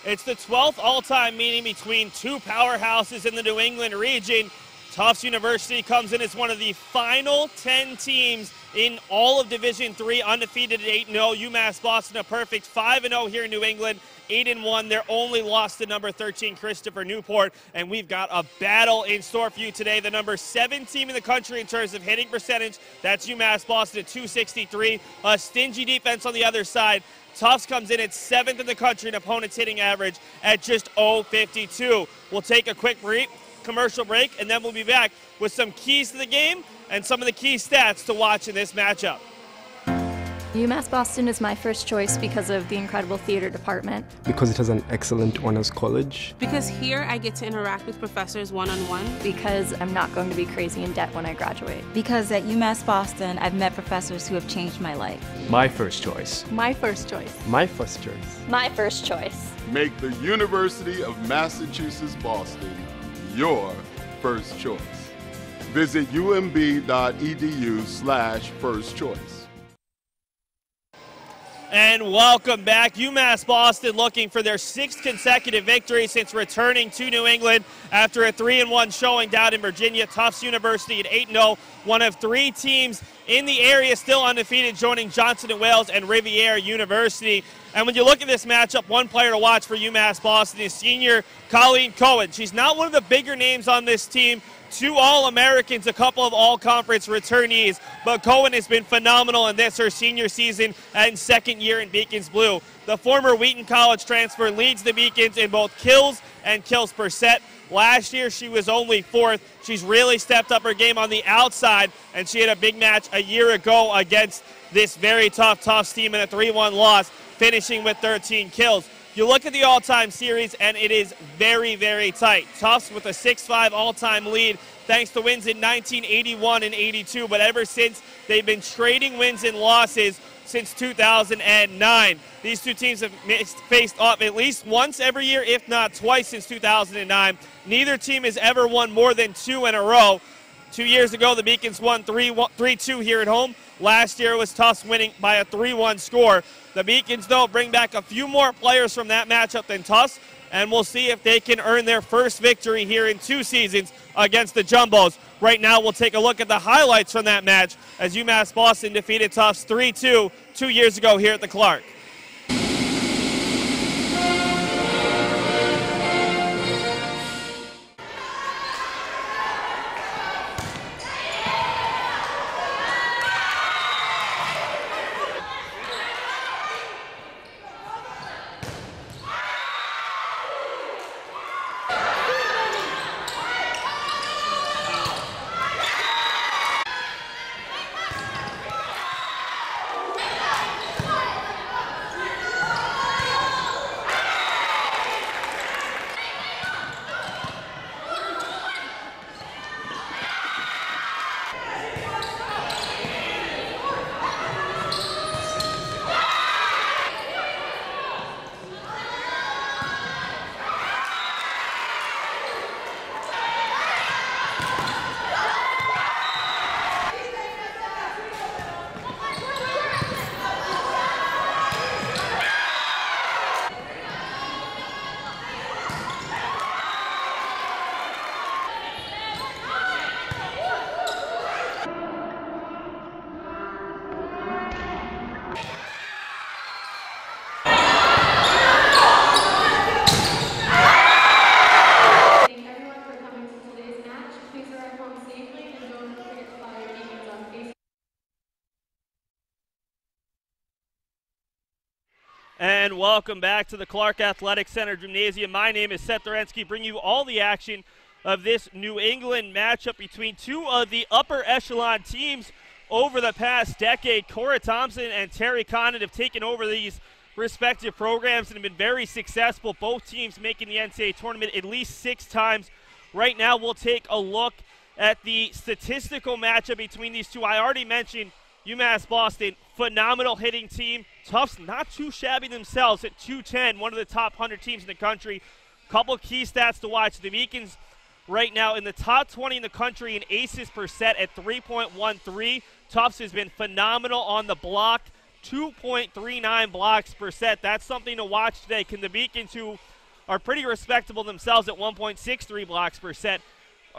It's the 12th all-time meeting between two powerhouses in the New England region. Tufts University comes in as one of the final 10 teams in all of Division III, undefeated at 8-0. UMass Boston a perfect 5-0 here in New England, 8-1. Their only loss to number 13, Christopher Newport. And we've got a battle in store for you today. The number 7 team in the country in terms of hitting percentage, that's UMass Boston at .263. A stingy defense on the other side. Tufts comes in at 7th in the country in opponent's hitting average at just .052. We'll take a quick commercial break, and then we'll be back with some keys to the game and some of the key stats to watch in this matchup. UMass Boston is my first choice because of the incredible theater department. Because it has an excellent honors college. Because here I get to interact with professors one-on-one. Because I'm not going to be crazy in debt when I graduate. Because at UMass Boston, I've met professors who have changed my life. My first choice. My first choice. My first choice. My first choice. Make the University of Massachusetts Boston your first choice. Visit umb.edu/first choice. And welcome back. UMass Boston looking for their 6th consecutive victory since returning to New England after a 3-1 showing down in Virginia. Tufts University at 8-0, one of 3 teams in the area still undefeated, joining Johnson & Wales and Riviera University. And when you look at this matchup, one player to watch for UMass Boston is senior Colleen Cohen. She's not one of the bigger names on this team. 2 All-Americans, a couple of All-Conference returnees, but Cohen has been phenomenal in this, her senior season and 2nd year in Beacons Blue. The former Wheaton College transfer leads the Beacons in both kills and kills per set. Last year, she was only 4th. She's really stepped up her game on the outside, and she had a big match a year ago against this very tough Tufts team in a 3-1 loss, finishing with 13 kills. You look at the all-time series, and it is very, very tight. Tufts with a 6-5 all-time lead, thanks to wins in 1981 and 82. But ever since, they've been trading wins and losses since 2009. These two teams have faced off at least once every year, if not twice since 2009. Neither team has ever won more than 2 in a row. 2 years ago, the Beacons won 3-2 here at home. Last year, it was Tufts winning by a 3-1 score. The Beacons, though, bring back a few more players from that matchup than Tufts, and we'll see if they can earn their first victory here in 2 seasons against the Jumbos. Right now, we'll take a look at the highlights from that match as UMass Boston defeated Tufts 3-2 2 years ago here at the Clark. And welcome back to the Clark Athletic Center Gymnasium. My name is Seth Dorensky, bringing you all the action of this New England matchup between 2 of the upper echelon teams over the past decade. Cora Thompson and Terry Condon have taken over these respective programs and have been very successful. Both teams making the NCAA tournament at least 6 times. Right now, we'll take a look at the statistical matchup between these two. I already mentioned UMass Boston, phenomenal hitting team. Tufts not too shabby themselves at 210, one of the top 100 teams in the country. Couple key stats to watch. The Beacons right now in the top 20 in the country in aces per set at 3.13. Tufts has been phenomenal on the block, 2.39 blocks per set. That's something to watch today. Can the Beacons, who are pretty respectable themselves at 1.63 blocks per set.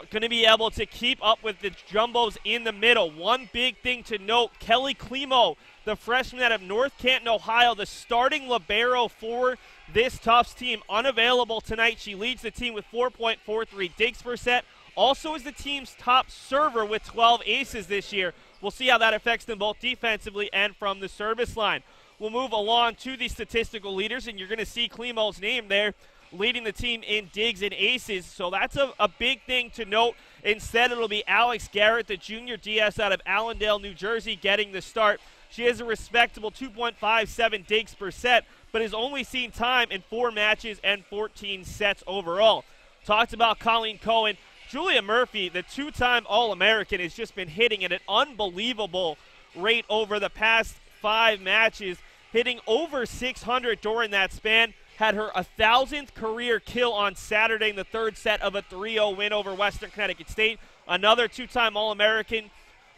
Going to be able to keep up with the jumbos in the middle. One big thing to note, Kelly Klimo, the freshman out of North Canton, Ohio, the starting libero for this Tufts team, unavailable tonight. She leads the team with 4.43 digs per set. Also is the team's top server with 12 aces this year. We'll see how that affects them both defensively and from the service line. We'll move along to the statistical leaders, and you're going to see Klimo's name there, leading the team in digs and aces. So that's a big thing to note. Instead, it'll be Alex Garrett, the junior DS out of Allendale, New Jersey, getting the start. She has a respectable 2.57 digs per set, but has only seen time in 4 matches and 14 sets overall. Talked about Colleen Cohen. Julia Murphy, the 2-time All-American, has just been hitting at an unbelievable rate over the past 5 matches, hitting over 600 during that span. Had her 1,000th career kill on Saturday in the 3rd set of a 3-0 win over Western Connecticut State. Another 2-time All-American,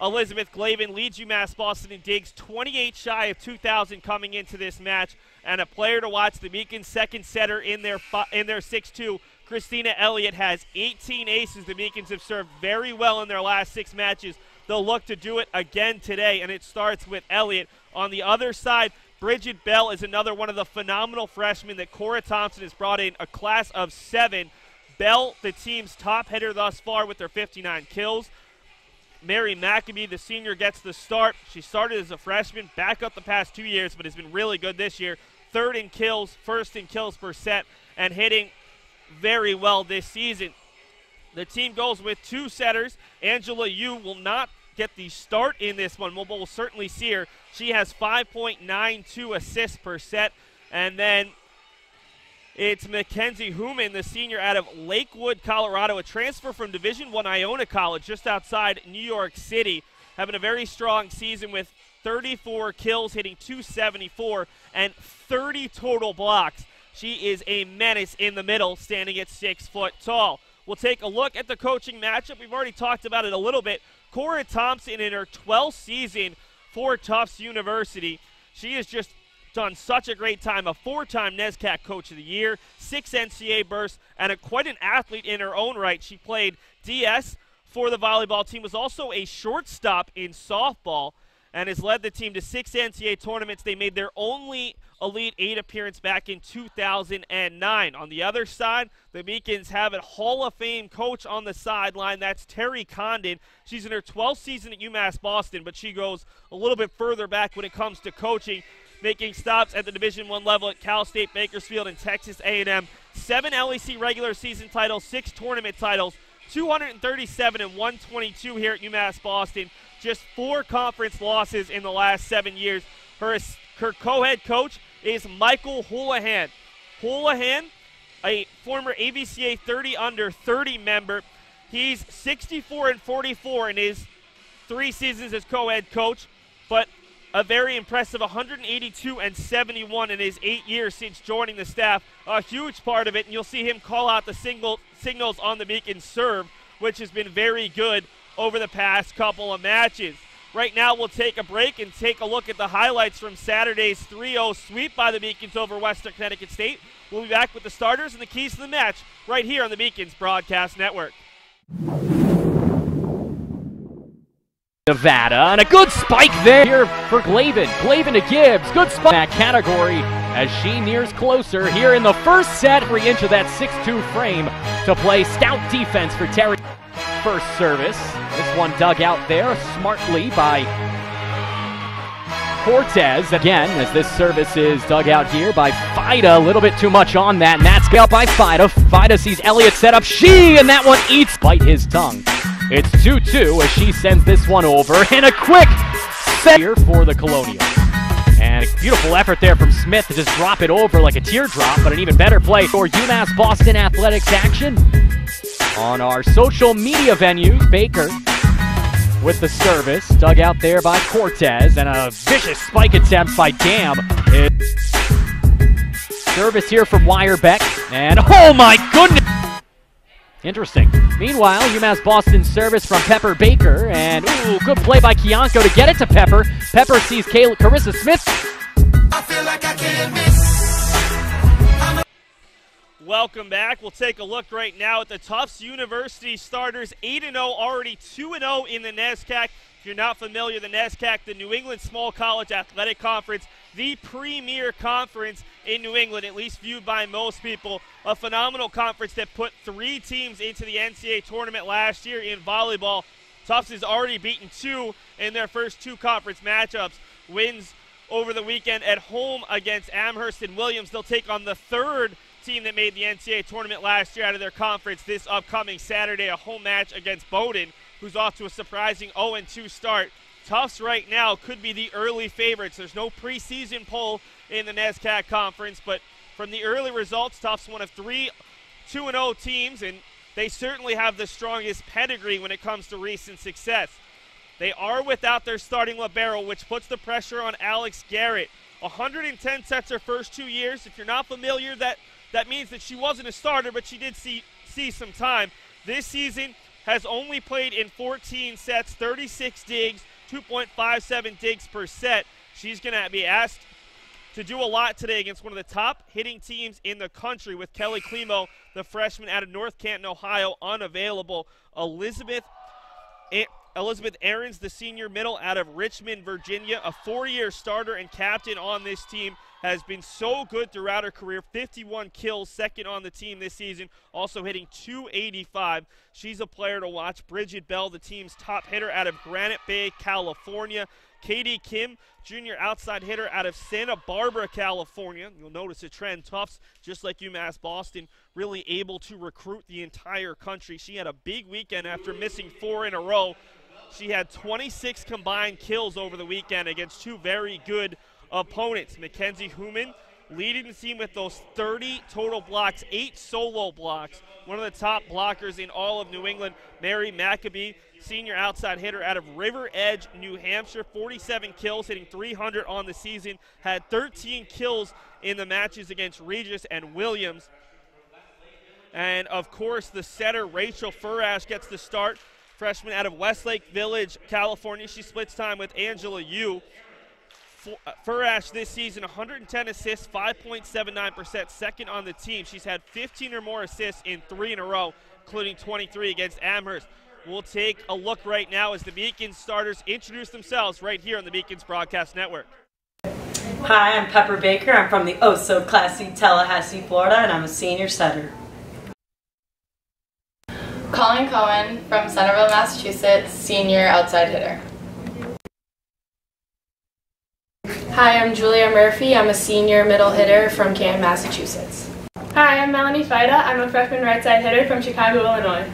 Elizabeth Glavin, leads UMass Boston in digs, 28 shy of 2,000 coming into this match, and a player to watch. The Meekins' second setter in their 6-2. Christina Elliott has 18 aces. The Meekins have served very well in their last 6 matches. They'll look to do it again today, and it starts with Elliott. On the other side, Bridget Bell is another one of the phenomenal freshmen that Cora Thompson has brought in, a class of 7. Bell, the team's top hitter thus far with their 59 kills. Mary McAbee, the senior, gets the start. She started as a freshman, back up the past 2 years, but has been really good this year. 3rd in kills, 1st in kills per set, and hitting very well this season. The team goes with 2 setters. Angela Yu will not get the start in this one. We'll certainly see her. She has 5.92 assists per set. And then it's Mackenzie Human, the senior out of Lakewood, Colorado, a transfer from Division I Iona College just outside New York City, having a very strong season with 34 kills, hitting 274, and 30 total blocks. She is a menace in the middle, standing at 6 foot tall. We'll take a look at the coaching matchup. We've already talked about it a little bit. Cora Thompson in her 12th season for Tufts University. She has just done such a great time, a 4-time NESCAC Coach of the Year, 6 NCAA bursts, and quite an athlete in her own right. She played DS for the volleyball team, was also a shortstop in softball, and has led the team to 6 NCAA tournaments. They made their only Elite 8 appearance back in 2009. On the other side, the Meekins have a Hall of Fame coach on the sideline. That's Terry Condon. She's in her 12th season at UMass Boston, but she goes a little bit further back when it comes to coaching, making stops at the Division I level at Cal State Bakersfield and Texas A&M. 7 LEC regular season titles, 6 tournament titles, 237 and 122 here at UMass Boston. Just 4 conference losses in the last 7 years. Her co-head coach is Michael Houlihan. Houlihan, a former AVCA 30 under 30 member. He's 64 and 44 in his 3 seasons as co-head coach, but a very impressive 182 and 71 in his 8 years since joining the staff. A huge part of it, and you'll see him call out the signals on the Meekins serve, which has been very good over the past couple of matches. Right now, we'll take a break and take a look at the highlights from Saturday's 3-0 sweep by the Meekins over Western Connecticut State. We'll be back with the starters and the keys to the match right here on the Meekins Broadcast Network. Nevada, and a good spike there for Glavin. Glavin to Gibbs, good spike in that category as she nears closer here in the first set. 3 inch of that 6'2 frame to play stout defense for Terry. First service, this one dug out there smartly by Cortez. Again, as this service is dug out here by Fida, a little bit too much on that, and that's out by Fida. Fida sees Elliott set up, and that one eats, bite his tongue. It's 2-2 as she sends this one over, and a quick set here for the Colonial. And a beautiful effort there from Smith to just drop it over like a teardrop, but an even better play for UMass Boston Athletics action. On our social media venues, Baker with the service, dug out there by Cortez, and a vicious spike attempt by Dam. Service here from Weyerbeck, and oh my goodness! Interesting. Meanwhile, UMass Boston service from Pepper Baker, and ooh, good play by Kianko to get it to Pepper. Pepper sees Carissa Smith. Welcome back. We'll take a look right now at the Tufts University starters. 8-0, already 2-0 in the NESCAC. If you're not familiar, the NESCAC, the New England Small College Athletic Conference, the premier conference in New England, at least viewed by most people. A phenomenal conference that put 3 teams into the NCAA tournament last year in volleyball. Tufts has already beaten 2 in their first 2 conference matchups. Wins over the weekend at home against Amherst and Williams. They'll take on the 3rd team that made the NCAA tournament last year out of their conference this upcoming Saturday, a home match against Bowdoin, who's off to a surprising 0-2 start. Tufts right now could be the early favorites. There's no preseason poll in the NESCAC conference, but from the early results, Tufts one of 3 2-0 teams, and they certainly have the strongest pedigree when it comes to recent success. They are without their starting libero, which puts the pressure on Alex Garrett. 110 sets her first 2 years. If you're not familiar, that means that she wasn't a starter, but she did see some time. This season has only played in 14 sets, 36 digs, 2.57 digs per set. She's going to be asked to do a lot today against one of the top hitting teams in the country, with Kelly Klimo, the freshman out of North Canton, Ohio, unavailable. Elizabeth Aarons, the senior middle out of Richmond, Virginia, a 4-year starter and captain on this team, has been so good throughout her career. 51 kills, second on the team this season, also hitting .285. She's a player to watch. Bridget Bell, the team's top hitter out of Granite Bay, California. Katie Kim, junior outside hitter out of Santa Barbara, California. You'll notice a trend. Tufts, just like UMass Boston, really able to recruit the entire country. She had a big weekend after missing 4 in a row. She had 26 combined kills over the weekend against 2 very good opponents. Mackenzie Human leading the team with those 30 total blocks, 8 solo blocks. One of the top blockers in all of New England. Mary Maccabee, senior outside hitter out of River Edge, New Hampshire, 47 kills, hitting .300 on the season. Had 13 kills in the matches against Regis and Williams. And, of course, the setter, Rachel Furash, gets the start. Freshman out of Westlake Village, California. She splits time with Angela Yu. Furash this season, 110 assists, 5.79%, second on the team. She's had 15 or more assists in 3 in a row, including 23 against Amherst. We'll take a look right now as the Beacons starters introduce themselves right here on the Beacons Broadcast Network. Hi, I'm Pepper Baker. I'm from the oh-so-classy Tallahassee, Florida, and I'm a senior setter. Colin Cohen from Centerville, Massachusetts, senior outside hitter. Hi, I'm Julia Murphy. I'm a senior middle hitter from Canton, Massachusetts. Hi, I'm Melanie Fida. I'm a freshman right side hitter from Chicago, Illinois.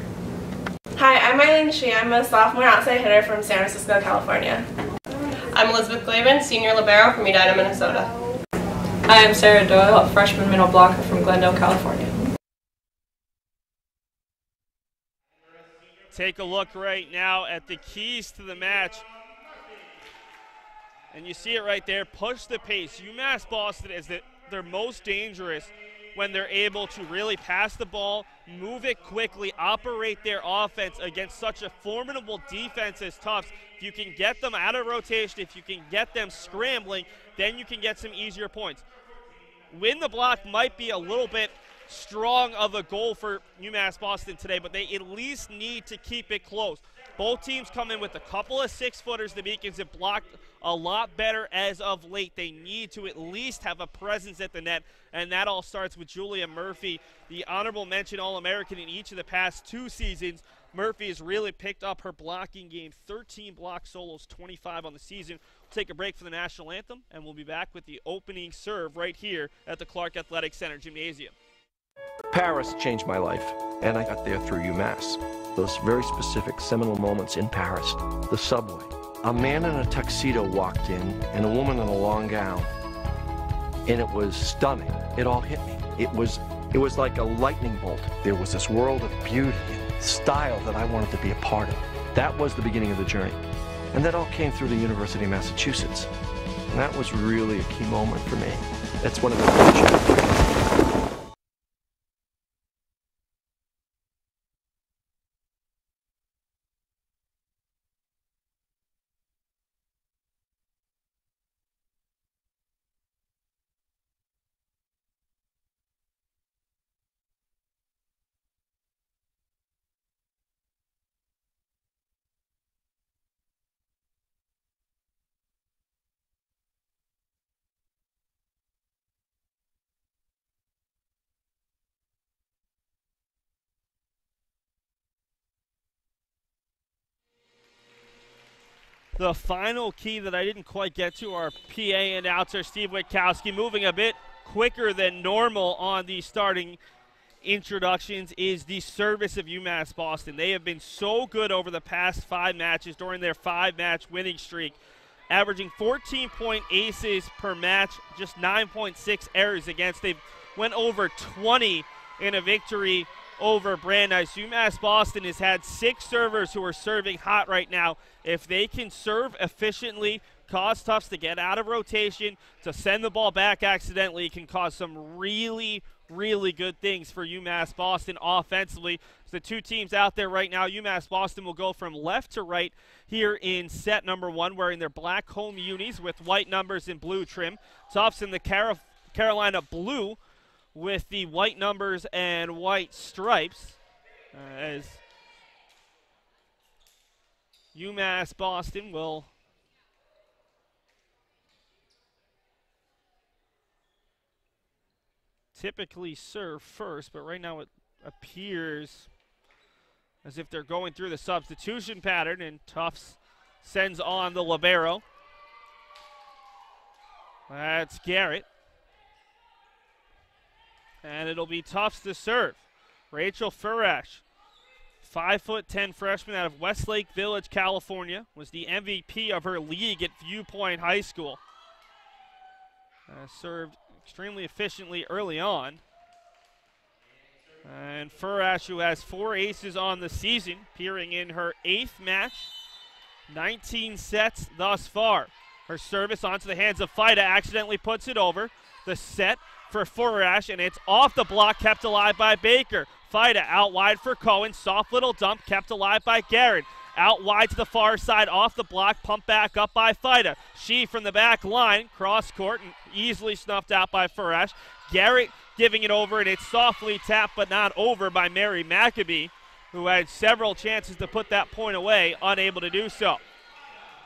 Hi, I'm Eileen Shee. I'm a sophomore outside hitter from San Francisco, California. I'm Elizabeth Glavin, senior libero from Edina, Minnesota. Hi, I'm Sarah Doyle, a freshman middle blocker from Glendale, California. Take a look right now at the keys to the match. And you see it right there, push the pace. UMass Boston is they're most dangerous when they're able to really pass the ball, move it quickly, operate their offense against such a formidable defense as Tufts. If you can get them out of rotation, if you can get them scrambling, then you can get some easier points. Win the block might be a little bit strong of a goal for UMass Boston today, but they at least need to keep it close. Both teams come in with a couple of 6-footers. The Beacons have blocked a lot better as of late. They need to at least have a presence at the net, and that all starts with Julia Murphy, the honorable mention All-American in each of the past 2 seasons. Murphy has really picked up her blocking game, 13 block solos, 25 on the season. We'll take a break for the national anthem, and we'll be back with the opening serve right here at the Clark Athletic Center Gymnasium. Paris changed my life, and I got there through UMass. Those very specific seminal moments in Paris, the subway. A man in a tuxedo walked in, and a woman in a long gown, and it was stunning. It all hit me. It was like a lightning bolt. There was this world of beauty and style that I wanted to be a part of. That was the beginning of the journey. And that all came through the University of Massachusetts. And that was really a key moment for me. That's one of the the final key that I didn't quite get to, our PA announcer, Steve Witkowski, moving a bit quicker than normal on the starting introductions, is the service of UMass Boston. They have been so good over the past 5 matches during their 5-match winning streak, averaging 14-point aces per match, just 9.6 errors against. They've went over 20 in a victory over Brandeis. UMass Boston has had 6 servers who are serving hot right now. If they can serve efficiently, cause Tufts to get out of rotation, to send the ball back accidentally, it can cause some really good things for UMass Boston offensively. So the 2 teams out there right now, UMass Boston will go from left to right here in set number 1, wearing their black home unis with white numbers and blue trim. Tufts in the Carolina blue with the white numbers and white stripes, as UMass Boston will typically serve first, but right now it appears as if they're going through the substitution pattern, and Tufts sends on the libero. That's Garrett. And it'll be Tufts to serve. Rachel Furash, 5'10" freshman out of Westlake Village, California, was the MVP of her league at Viewpoint High School. Served extremely efficiently early on. And Furash, who has 4 aces on the season, appearing in her 8th match, 19 sets thus far. Her service onto the hands of Fida accidentally puts it over. The set for Furash, and it's off the block, kept alive by Baker. Fida out wide for Cohen. Soft little dump, kept alive by Garrett. Out wide to the far side, off the block, pumped back up by Fida. She from the back line, cross court, and easily snuffed out by Furash. Garrett giving it over, and it's softly tapped but not over by Mary Maccabee, who had several chances to put that point away, unable to do so.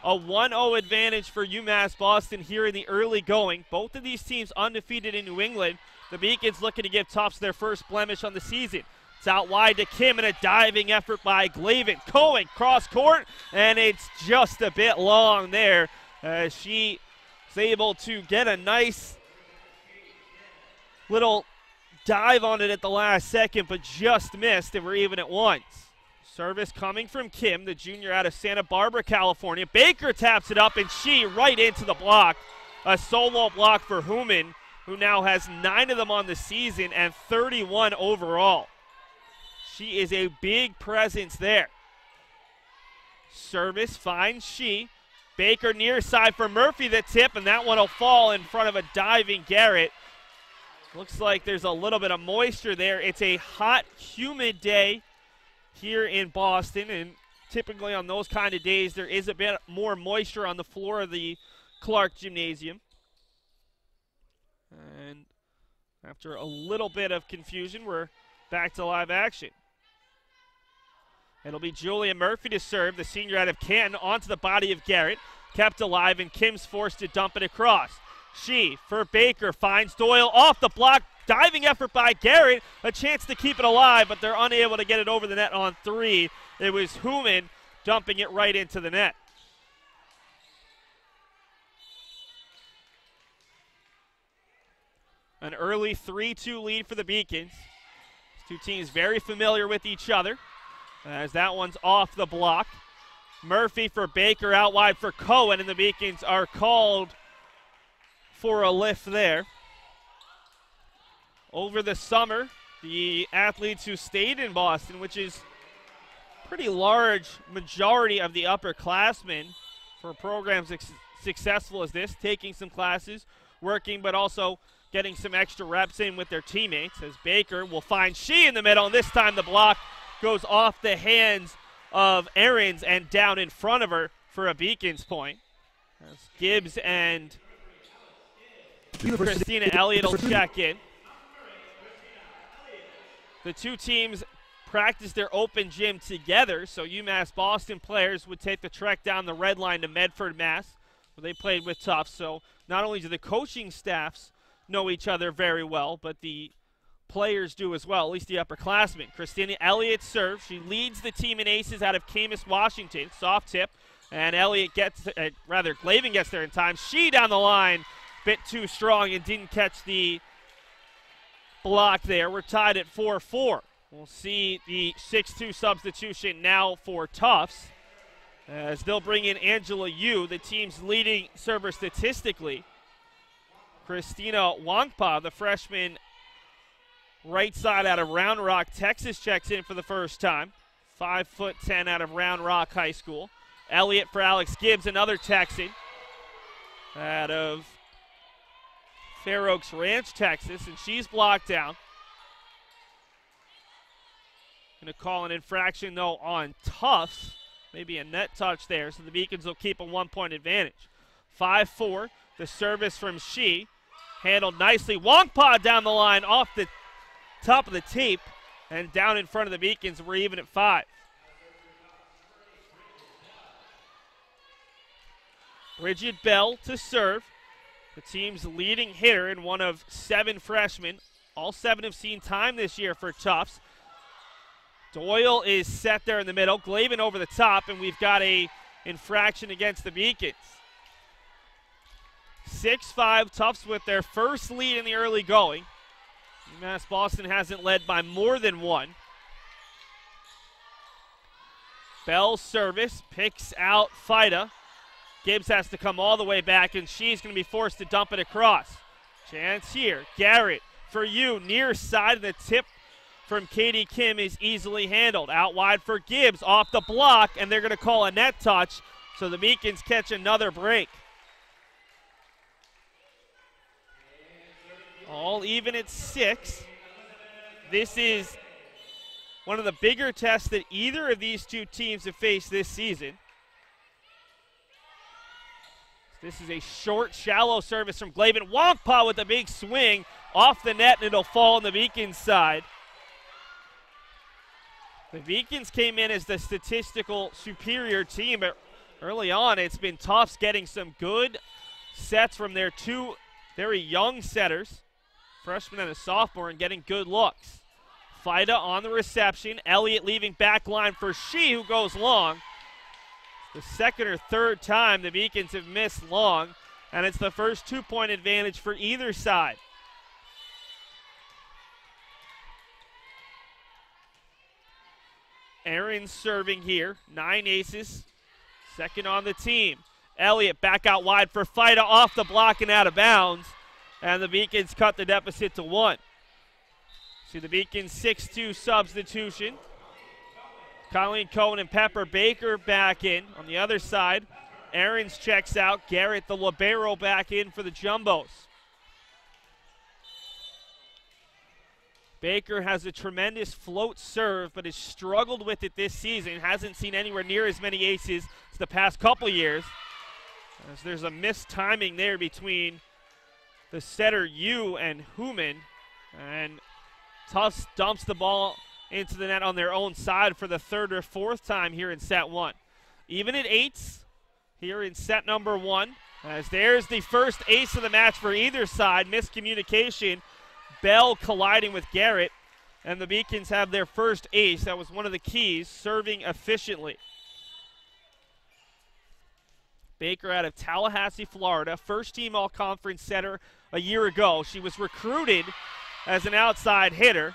A 1-0 advantage for UMass Boston here in the early going. Both of these teams undefeated in New England. The Beacons looking to give Tufts their first blemish on the season. It's out wide to Kim, and a diving effort by Glavin. Cohen, cross court, and it's just a bit long there. She is able to get a nice little dive on it at the last second, but just missed, and we're even at 1. Service coming from Kim, the junior out of Santa Barbara, California. Baker taps it up, and she right into the block. A solo block for Human, who now has 9 of them on the season and 31 overall. She is a big presence there. Service finds she. Baker near side for Murphy, the tip, and that one will fall in front of a diving Garrett. Looks like there's a little bit of moisture there. It's a hot, humid day here in Boston, and typically on those kind of days there is a bit more moisture on the floor of the Clark Gymnasium. And after a little bit of confusion, we're back to live action. It'll be Julia Murphy to serve, the senior out of Canton, onto the body of Garrett, kept alive, and Kim's forced to dump it across. She, for Baker, finds Doyle off the block. Diving effort by Garrett, a chance to keep it alive, but they're unable to get it over the net on 3. It was Human dumping it right into the net. An early 3-2 lead for the Beacons. These 2 teams very familiar with each other, as that one's off the block. Murphy for Baker, out wide for Cohen, and the Beacons are called for a lift there. Over the summer, the athletes who stayed in Boston, which is pretty large majority of the upperclassmen for programs successful as this, taking some classes, working, but also getting some extra reps in with their teammates, as Baker will find she in the middle, and this time the block goes off the hands of Aarons and down in front of her for a Beacons point. As Gibbs and Christina Elliott will check in. The 2 teams practice their open gym together, so UMass Boston players would take the trek down the red line to Medford, Mass, where they played with Tufts. So not only do the coaching staffs know each other very well, but the players do as well, at least the upperclassmen. Christina Elliott serves. She leads the team in aces out of Camas, Washington. Soft tip And Elliott gets, Glavin gets there in time. She down the line, bit too strong and didn't catch the block there. We're tied at 4-4. We'll see the 6-2 substitution now for Tufts, as they'll bring in Angela Yu, the team's leading server statistically. Christina Wangpa, the freshman right side out of Round Rock, Texas, checks in for the first time. 5'10" out of Round Rock High School. Elliott for Alex Gibbs, another Texan out of Fair Oaks Ranch, Texas, and she's blocked down. Going to call an infraction, though, on Tufts. Maybe a net touch there, so the Beacons will keep a 1-point advantage. 5-4, the service from Shi. Handled nicely. Wongpa down the line off the top of the tape and down in front of the Beacons. We're even at 5. Bridget Bell to serve. The team's leading hitter and one of 7 freshmen. All 7 have seen time this year for Tufts. Doyle is set there in the middle. Glavin over the top, and we've got a infraction against the Beacons. 6-5 Tufts with their first lead in the early going. UMass Boston hasn't led by more than 1. Bell's service picks out Fida. Gibbs has to come all the way back, and she's going to be forced to dump it across. Chance here. Garrett for you. Near side of the tip from Katie Kim is easily handled. Out wide for Gibbs. Off the block, and they're going to call a net touch, so the Beacons catch another break. All even at 6. This is one of the bigger tests that either of these two teams have faced this season. This is a short, shallow service from Glavin. Wongpa with a big swing off the net, and it'll fall on the Beacons side. The Beacons came in as the statistical superior team, but early on it's been Tufts getting some good sets from their 2 very young setters, freshman and a sophomore, and getting good looks. Fida on the reception. Elliott leaving back line for Shi, who goes long. The second or third time the Beacons have missed long, and it's the first 2-point advantage for either side. Aaron's serving here. 9 aces. Second on the team. Elliott back out wide for Fida, off the block and out of bounds. And the Beacons cut the deficit to 1. See the Beacons 6-2 substitution. Colleen Cohen and Pepper Baker back in. On the other side, Aarons checks out. Garrett, the libero, back in for the Jumbos. Baker has a tremendous float serve, but has struggled with it this season. Hasn't seen anywhere near as many aces as the past couple years, as there's a missed timing there between the setter Yu and Human, and Tufts dumps the ball into the net on their own side for the 3rd or 4th time here in set 1. Even at 8s here in set number 1, as there's the first ace of the match for either side. Miscommunication. Bell colliding with Garrett, and the Beacons have their first ace. That was one of the keys, serving efficiently. Baker out of Tallahassee, Florida, first-team all-conference setter a year ago. She was recruited as an outside hitter.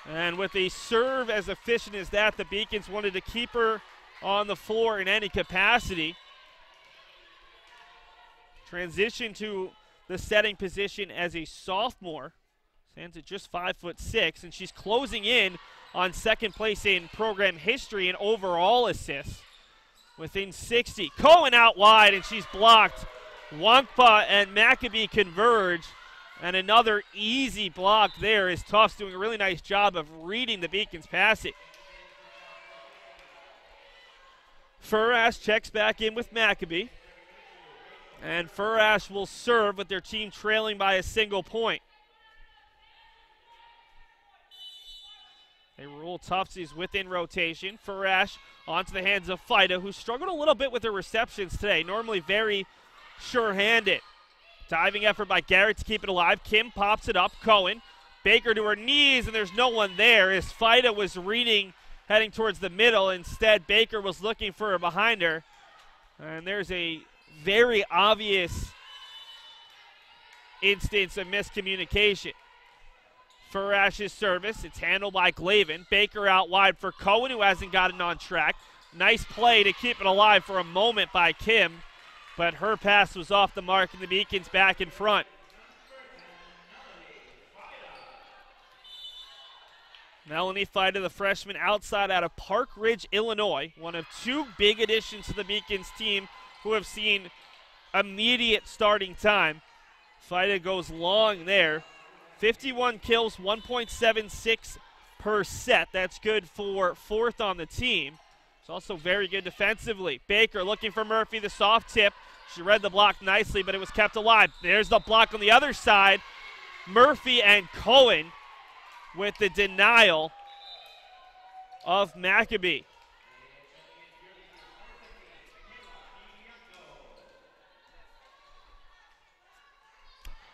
And with a serve as efficient as that, the Beacons wanted to keep her on the floor in any capacity. Transition to the setting position as a sophomore. Stands at just 5'6", and she's closing in on second place in program history and overall assists. Within 60. Cohen out wide, and she's blocked. Wongpa and Maccabee converge, and another easy block there as Tufts doing a really nice job of reading the Beacons passing. Furash checks back in with Maccabee. And Furash will serve with their team trailing by a single point. They rule Tufts is within rotation. Furash onto the hands of Fida, who struggled a little bit with her receptions today. Normally very sure-handed. Diving effort by Garrett to keep it alive. Kim pops it up. Cohen. Baker to her knees, and there's no one there as Fida was reading heading towards the middle. Instead, Baker was looking for her behind her. And there's a very obvious instance of miscommunication. Farash's service. It's handled by Glavin. Baker out wide for Cohen, who hasn't gotten on track. Nice play to keep it alive for a moment by Kim, but her pass was off the mark, and the Beacons back in front. Melanie Fida, the freshman outside out of Park Ridge, Illinois, one of two big additions to the Beacons team who have seen immediate starting time. Fida goes long there. 51 kills, 1.76 per set. That's good for fourth on the team. It's also very good defensively. Baker looking for Murphy, the soft tip. She read the block nicely, but it was kept alive. There's the block on the other side. Murphy and Cohen with the denial of Maccabee.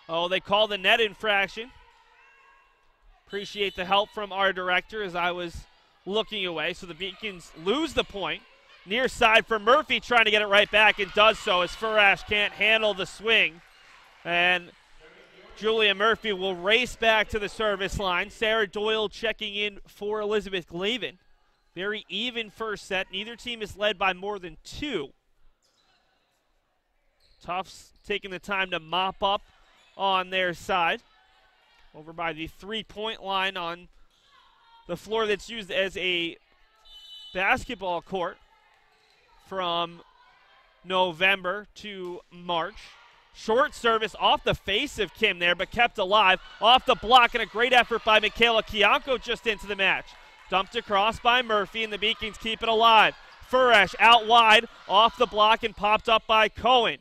Oh, they call the net infraction. Appreciate the help from our director as I was looking away. So the Beacons lose the point. Near side for Murphy, trying to get it right back, and does so as Farash can't handle the swing. And Julia Murphy will race back to the service line. Sarah Doyle checking in for Elizabeth Glavin. Very even first set. Neither team is led by more than 2. Tufts taking the time to mop up on their side. Over by the three-point line on the floor that's used as a basketball court from November to March. Short service off the face of Kim there, but kept alive. Off the block, and a great effort by Michaela Kianko just into the match. Dumped across by Murphy, and the Beacons keep it alive. Furash out wide, off the block, and popped up by Cohen.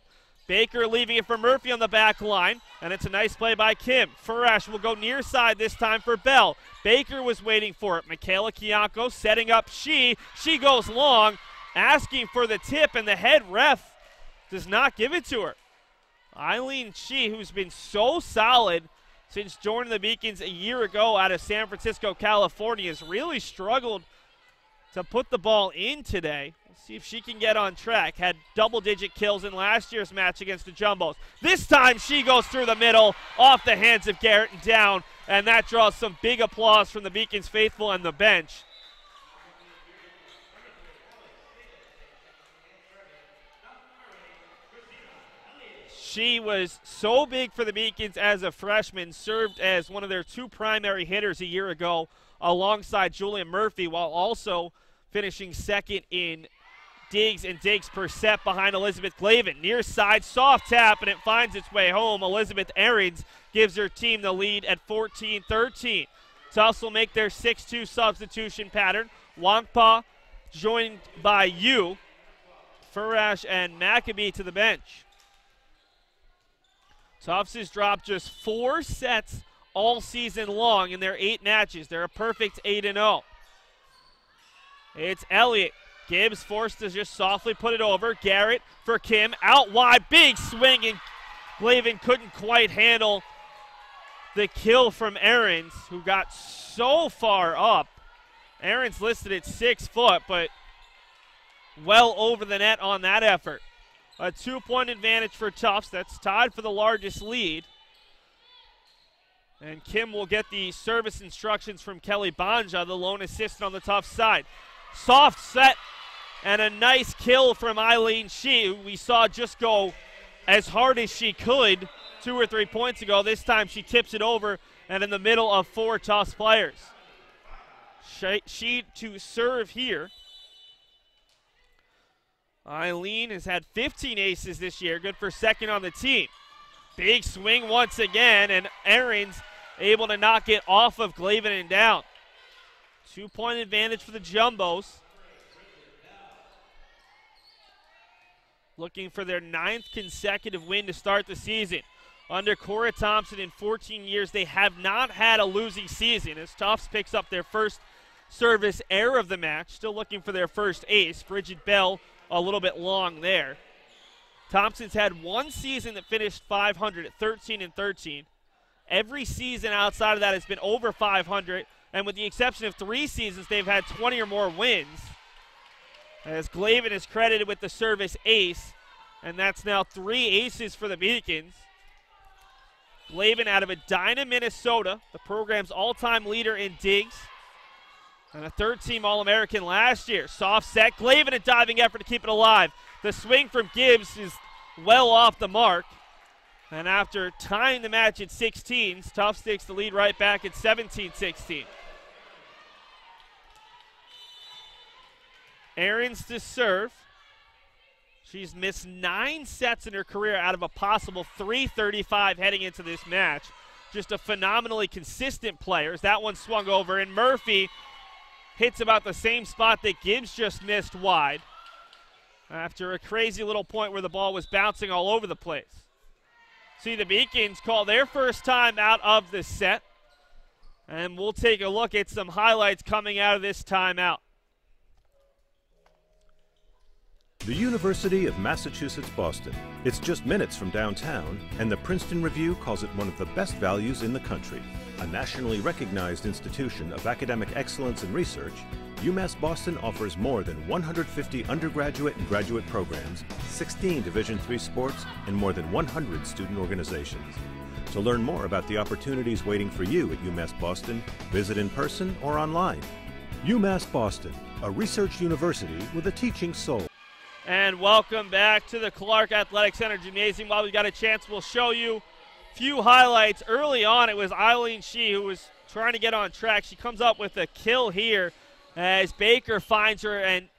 Baker leaving it for Murphy on the back line, and it's a nice play by Kim. Furash will go near side this time for Bell. Baker was waiting for it. Michaela Kianko setting up She goes long, asking for the tip, and the head ref does not give it to her. Eileen She, who's been so solid since joining the Beacons a year ago out of San Francisco, California, has really struggled to put the ball in today. Let's see if she can get on track. Had double-digit kills in last year's match against the Jumbos. This time She goes through the middle, off the hands of Garrett and down, and that draws some big applause from the Beacons faithful and the bench. She was so big for the Beacons as a freshman, served as one of their 2 primary hitters a year ago alongside Julia Murphy, while also finishing second in digs and digs per set behind Elizabeth Glavin. Near side, soft tap, and it finds its way home. Elizabeth Ahrens gives her team the lead at 14-13. Tufts will make their 6-2 substitution pattern. Wangpa joined by Yu. Furash and Maccabee to the bench. Tufts has dropped just 4 sets all season long in their 8 matches. They're a perfect 8-0. It's Elliott. Gibbs forced to just softly put it over. Garrett for Kim. Out wide. Big swing, and Glavin couldn't quite handle the kill from Ahrens, who got so far up. Ahrens listed at 6 foot, but well over the net on that effort. A 2-point advantage for Tufts. That's tied for the largest lead. And Kim will get the service instructions from Kelly Banja, the lone assistant on the Tufts side. Soft set and a nice kill from Eileen She, who we saw just go as hard as she could 2 or 3 points ago. This time she tips it over and in the middle of 4 Tufts players. She to serve here. Eileen has had 15 aces this year, good for second on the team. Big swing once again, and Ahrens able to knock it off of Glavin and down. 2-point advantage for the Jumbos. Looking for their 9th consecutive win to start the season. Under Cora Thompson in 14 years, they have not had a losing season as Tufts picks up their first service error of the match. Still looking for their first ace. Bridget Bell a little bit long there. Thompson's had 1 season that finished 500 at 13-13. Every season outside of that has been over 500, and with the exception of 3 seasons, they've had 20 or more wins. As Glavin is credited with the service ace, and that's now 3 aces for the Beacons. Glavin out of Edina, Minnesota, the program's all-time leader in digs, and a third-team All-American last year. Soft set, Glavin a diving effort to keep it alive. The swing from Gibbs is well off the mark. And after tying the match at 16s, Tufts takes the lead right back at 17-16. Aarons to serve. She's missed 9 sets in her career out of a possible 335 heading into this match. Just a phenomenally consistent player. As that one swung over, and Murphy hits about the same spot that Gibbs just missed wide after a crazy little point where the ball was bouncing all over the place. See the Beacons call their first time out of the set, and we'll take a look at some highlights coming out of this timeout. The University of Massachusetts Boston. It's just minutes from downtown, and the Princeton Review calls it one of the best values in the country. A nationally recognized institution of academic excellence and research, UMass Boston offers more than 150 undergraduate and graduate programs, 16 Division III sports, and more than 100 student organizations. To learn more about the opportunities waiting for you at UMass Boston, visit in person or online. UMass Boston, a research university with a teaching soul. And welcome back to the Clark Athletic Center Gymnasium. While we got a chance, we'll show you a few highlights. Early on, it was Eileen Shee who was trying to get on track. She comes up with a kill here as Baker finds her, and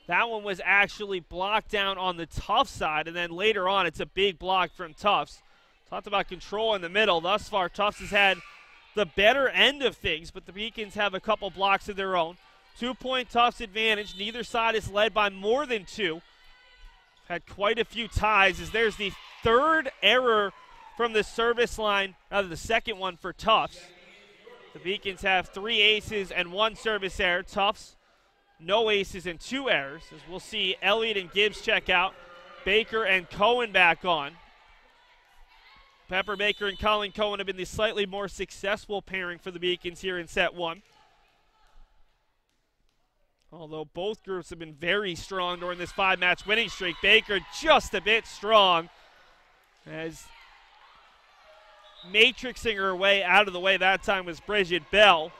that one was actually blocked down on the Tufts side. And then later on, it's a big block from Tufts. Talked about control in the middle. Thus far, Tufts has had the better end of things, but the Beacons have a couple blocks of their own. 2-point Tufts advantage. Neither side is led by more than 2. Had quite a few ties as there's the third error from the service line, the second one for Tufts. The Beacons have 3 aces and 1 service error. Tufts, no aces and 2 errors. As we'll see Elliott and Gibbs check out. Baker and Cohen back on. Pepper Baker and Colleen Cohen have been the slightly more successful pairing for the Beacons here in set 1. Although both groups have been very strong during this 5-match winning streak. Baker just a bit strong as matrixing her way out of the way. That time was Bridget Bell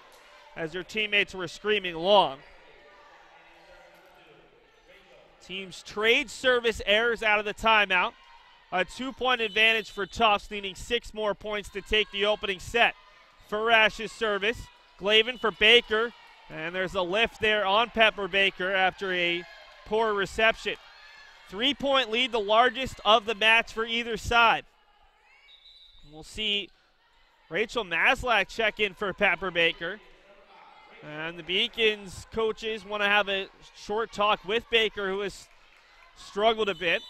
as her teammates were screaming long. Teams trade service errors out of the timeout. A 2-point advantage for Tufts, needing 6 more points to take the opening set. Farash's service. Glavin for Baker. And there's a lift there on Pepper Baker after a poor reception. 3-point lead, the largest of the match for either side. We'll see Rachel Maslach check in for Pepper Baker. And the Beacons coaches want to have a short talk with Baker, who has struggled a bit.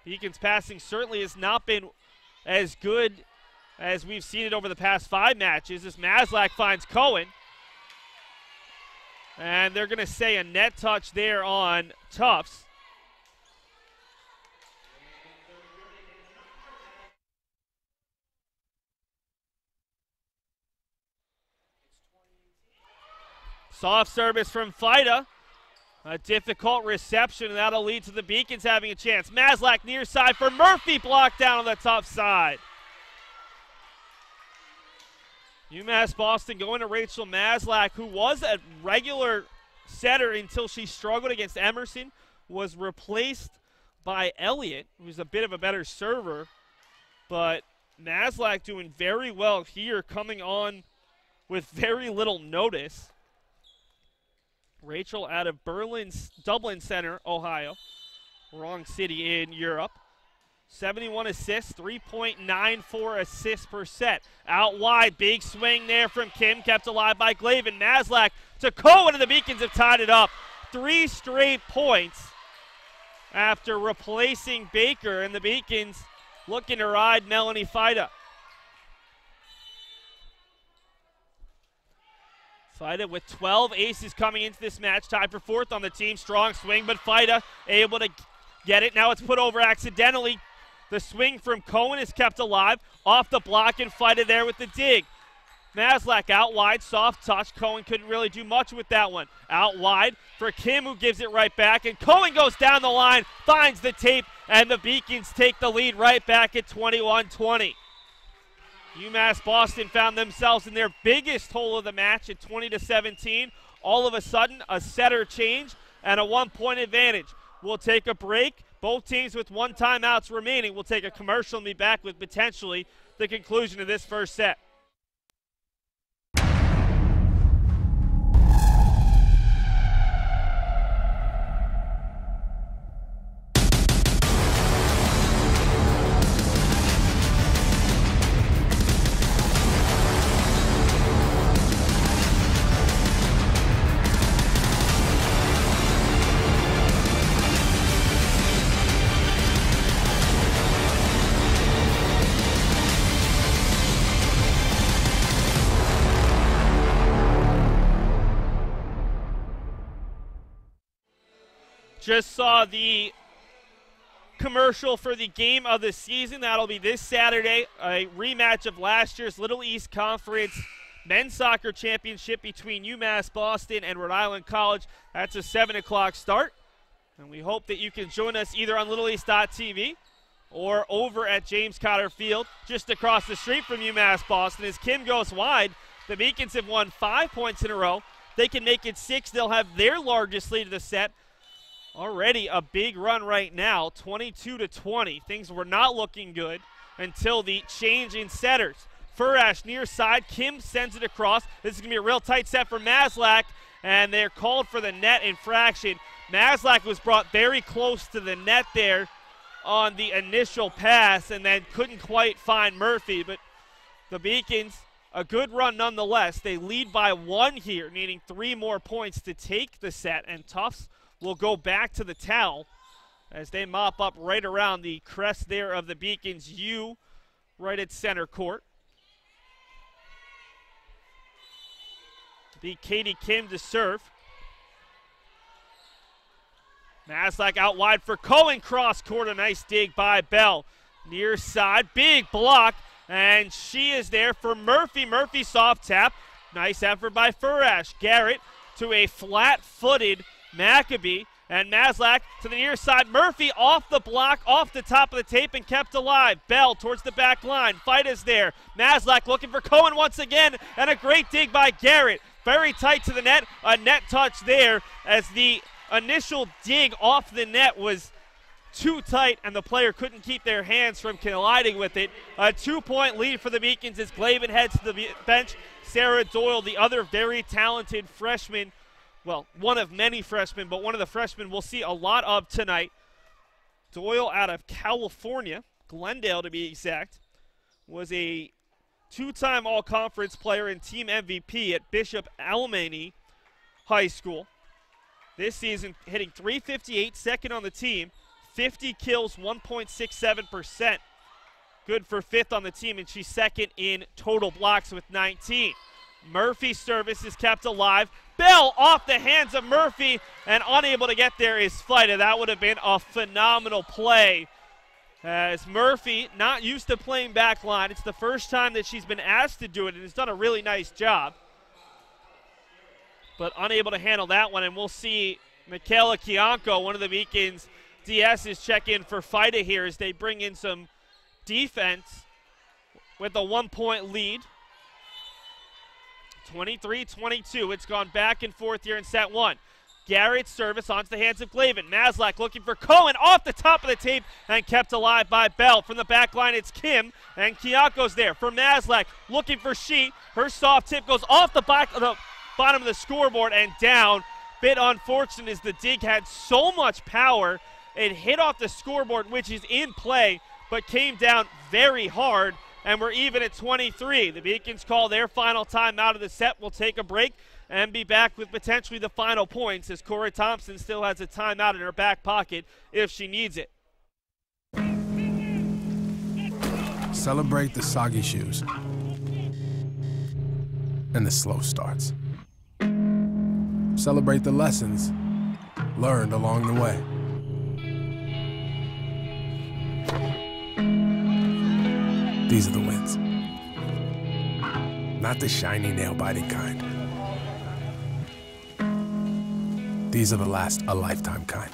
Beacons passing certainly has not been as good as we've seen it over the past 5 matches as Maslach finds Cohen. And they're going to say a net touch there on Tufts. Soft service from Fida. A difficult reception, and that'll lead to the Beacons having a chance. Maslach near side for Murphy, blocked down on the Tufts side. UMass Boston going to Rachel Maslach, who was a regular setter until she struggled against Emerson, was replaced by Elliott, who's a bit of a better server. But Maslach doing very well here, coming on with very little notice. Rachel out of Dublin Center, Ohio. Wrong city in Europe. 71 assists, 3.94 assists per set. Out wide, big swing there from Kim, kept alive by Glavin. Maslach to Cohen, and the Beacons have tied it up. 3 straight points after replacing Baker, and the Beacons looking to ride Melanie Fida. Fida with 12 aces coming into this match, tied for 4th on the team. Strong swing, but Fida able to get it. Now it's put over accidentally. The swing from Cohen is kept alive. Off the block, and Fida there with the dig. Maslak out wide, soft touch. Cohen couldn't really do much with that one. Out wide for Kim, who gives it right back, and Cohen goes down the line, finds the tape, and the Beacons take the lead right back at 21-20. UMass Boston found themselves in their biggest hole of the match at 20-17. All of a sudden, a setter change and a 1-point advantage. We'll take a break. Both teams with 1 timeouts remaining. We'll take a commercial and be back with potentially the conclusion of this first set. Just saw the commercial for the game of the season. That'll be this Saturday, a rematch of last year's Little East Conference men's soccer championship between UMass Boston and Rhode Island College. That's a 7 o'clock start. And we hope that you can join us either on LittleEast.tv or over at James Cotter Field, just across the street from UMass Boston. As Kim goes wide, the Beacons have won 5 points in a row. They can make it 6. They'll have their largest lead of the set. Already a big run right now, 22-20. Things were not looking good until the change in setters. Furash near side. Kim sends it across. This is going to be a real tight set for Maslak, and they're called for the net infraction. Maslak was brought very close to the net there on the initial pass and then couldn't quite find Murphy, but the Beacons, a good run nonetheless. They lead by 1 here, needing 3 more points to take the set, and Tufts will go back to the towel as they mop up right around the crest there of the Beacons U right at center court. Be Katie Kim to serve. Maslak out wide for Cohen, cross court, a nice dig by Bell. Near side, big block, and she is there for Murphy. Murphy soft tap. Nice effort by Furash. Garrett to a flat-footed Maccabee, and Maslak to the near side. Murphy off the block, off the top of the tape, and kept alive. Bell towards the back line. Fight is there. Maslak looking for Cohen once again, and a great dig by Garrett. Very tight to the net. A net touch there as the initial dig off the net was too tight, and the player couldn't keep their hands from colliding with it. A 2-point lead for the Beacons as Glavin heads to the bench. Sarah Doyle, the other very talented freshman, well, one of many freshmen, but one of the freshmen we'll see a lot of tonight. Doyle out of California, Glendale to be exact, was a 2-time all-conference player and team MVP at Bishop Alemany High School. This season hitting .358, second on the team, 50 kills, 1.67%. Good for 5th on the team, and she's second in total blocks with 19. Murphy's service is kept alive. Bell off the hands of Murphy and unable to get there is Fleita. That would have been a phenomenal play. As Murphy, not used to playing back line. It's the first time that she's been asked to do it and has done a really nice job. But unable to handle that one, and we'll see Michaela Kianco, one of the Beacons' DS's, check in for Fleita here as they bring in some defense with a 1-point lead. 23-22. It's gone back and forth here in set 1. Garrett's service onto the hands of Glavin. Maslak looking for Cohen off the top of the tape and kept alive by Bell. From the back line, it's Kim, and Kiako's there for Maslak looking for She. Her soft tip goes off the bottom of the scoreboard and down. Bit unfortunate as the dig had so much power. It hit off the scoreboard, which is in play, but came down very hard. And we're even at 23. The Beacons call their final time out of the set. We'll take a break and be back with potentially the final points as Cora Thompson still has a timeout in her back pocket if she needs it. Celebrate the soggy shoes and the slow starts. Celebrate the lessons learned along the way. These are the wins. not the shiny nail-biting kind. These are the last a lifetime kind.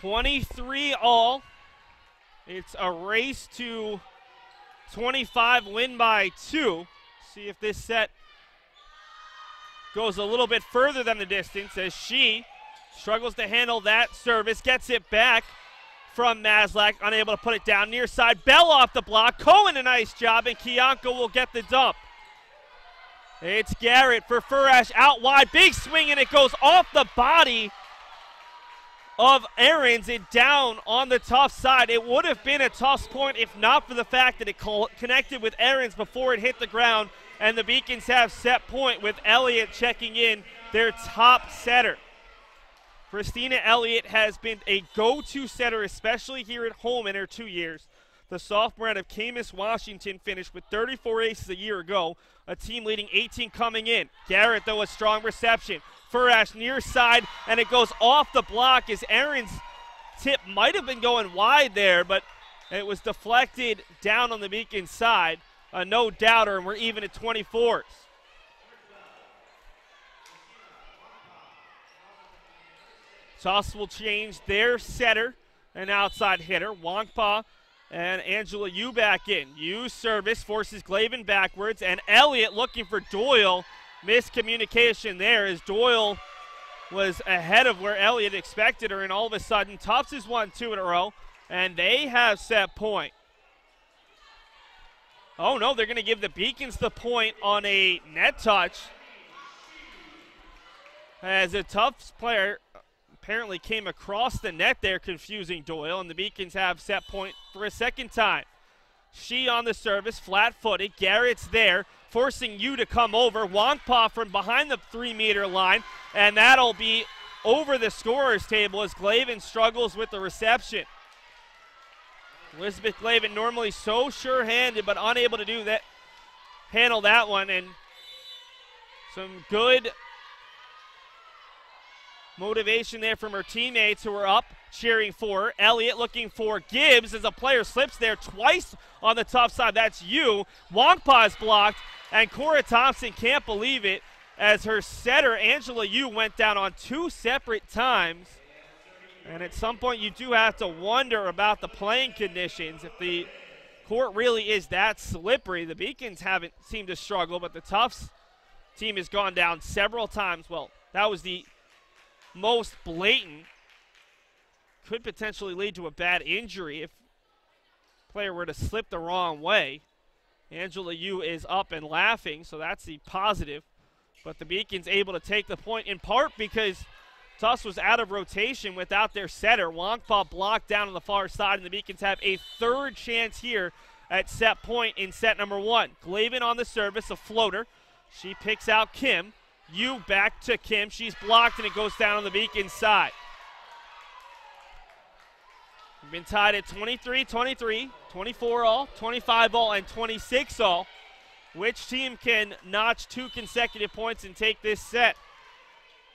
$23-all. It's a race to 25, win by 2. See if this set goes a little bit further than the distance as she struggles to handle that service, gets it back from Maslak, unable to put it down near side. Bell off the block. Cohen a nice job, and Kiyanko will get the dump. It's Garrett for Furash out wide. Big swing, and it goes off the body of Ahrens and down on the Tufts side. It would have been a Tufts point if not for the fact that it connected with Ahrens before it hit the ground, and the Beacons have set point with Elliott checking in, their top setter. Christina Elliott has been a go-to setter, especially here at home in her 2 years. The sophomore out of Camas, Washington, finished with 34 aces a year ago, a team leading 18 coming in. Garrett, though, a strong reception. Furash near side, and it goes off the block as Aaron's tip might have been going wide there, but it was deflected down on the Beacon side. A no-doubter, and we're even at 24s. Tufts will change their setter, an outside hitter. Wongpa and Angela Yu back in. Yu service forces Glavin backwards, and Elliott looking for Doyle. Miscommunication there as Doyle was ahead of where Elliott expected her, and all of a sudden Tufts has won 2 in a row, and they have set point. Oh no, they're going to give the Beacons the point on a net touch as a Tufts player apparently came across the net there, confusing Doyle, and the Beacons have set point for a second time. She on the service, flat-footed. Garrett's there, forcing you to come over. Wongpa from behind the 3-meter line, and that'll be over the scorer's table as Glavin struggles with the reception. Elizabeth Glavin normally so sure-handed, but unable to do that, handle that one, and some good motivation there from her teammates who are up cheering for her. Elliott looking for Gibbs as a player slips there twice on the tough side. That's you. Wongpa is blocked, and Cora Thompson can't believe it as her setter, Angela Yu, went down on 2 separate times. And at some point you do have to wonder about the playing conditions. If the court really is that slippery, the Beacons haven't seemed to struggle, but the Tufts team has gone down several times. Well, that was the most blatant. Could potentially lead to a bad injury if the player were to slip the wrong way. Angela Yu is up and laughing, so that's the positive. But the Beacons able to take the point in part because Tufts was out of rotation without their setter. Wongpa blocked down on the far side, and the Beacons have a third chance here at set point in set number 1. Glavin on the service, a floater. She picks out Kim. Yu back to Kim. She's blocked, and it goes down on the Beacons side. We've been tied at 23-23, 24-all, 25-all, and 26-all. Which team can notch 2 consecutive points and take this set?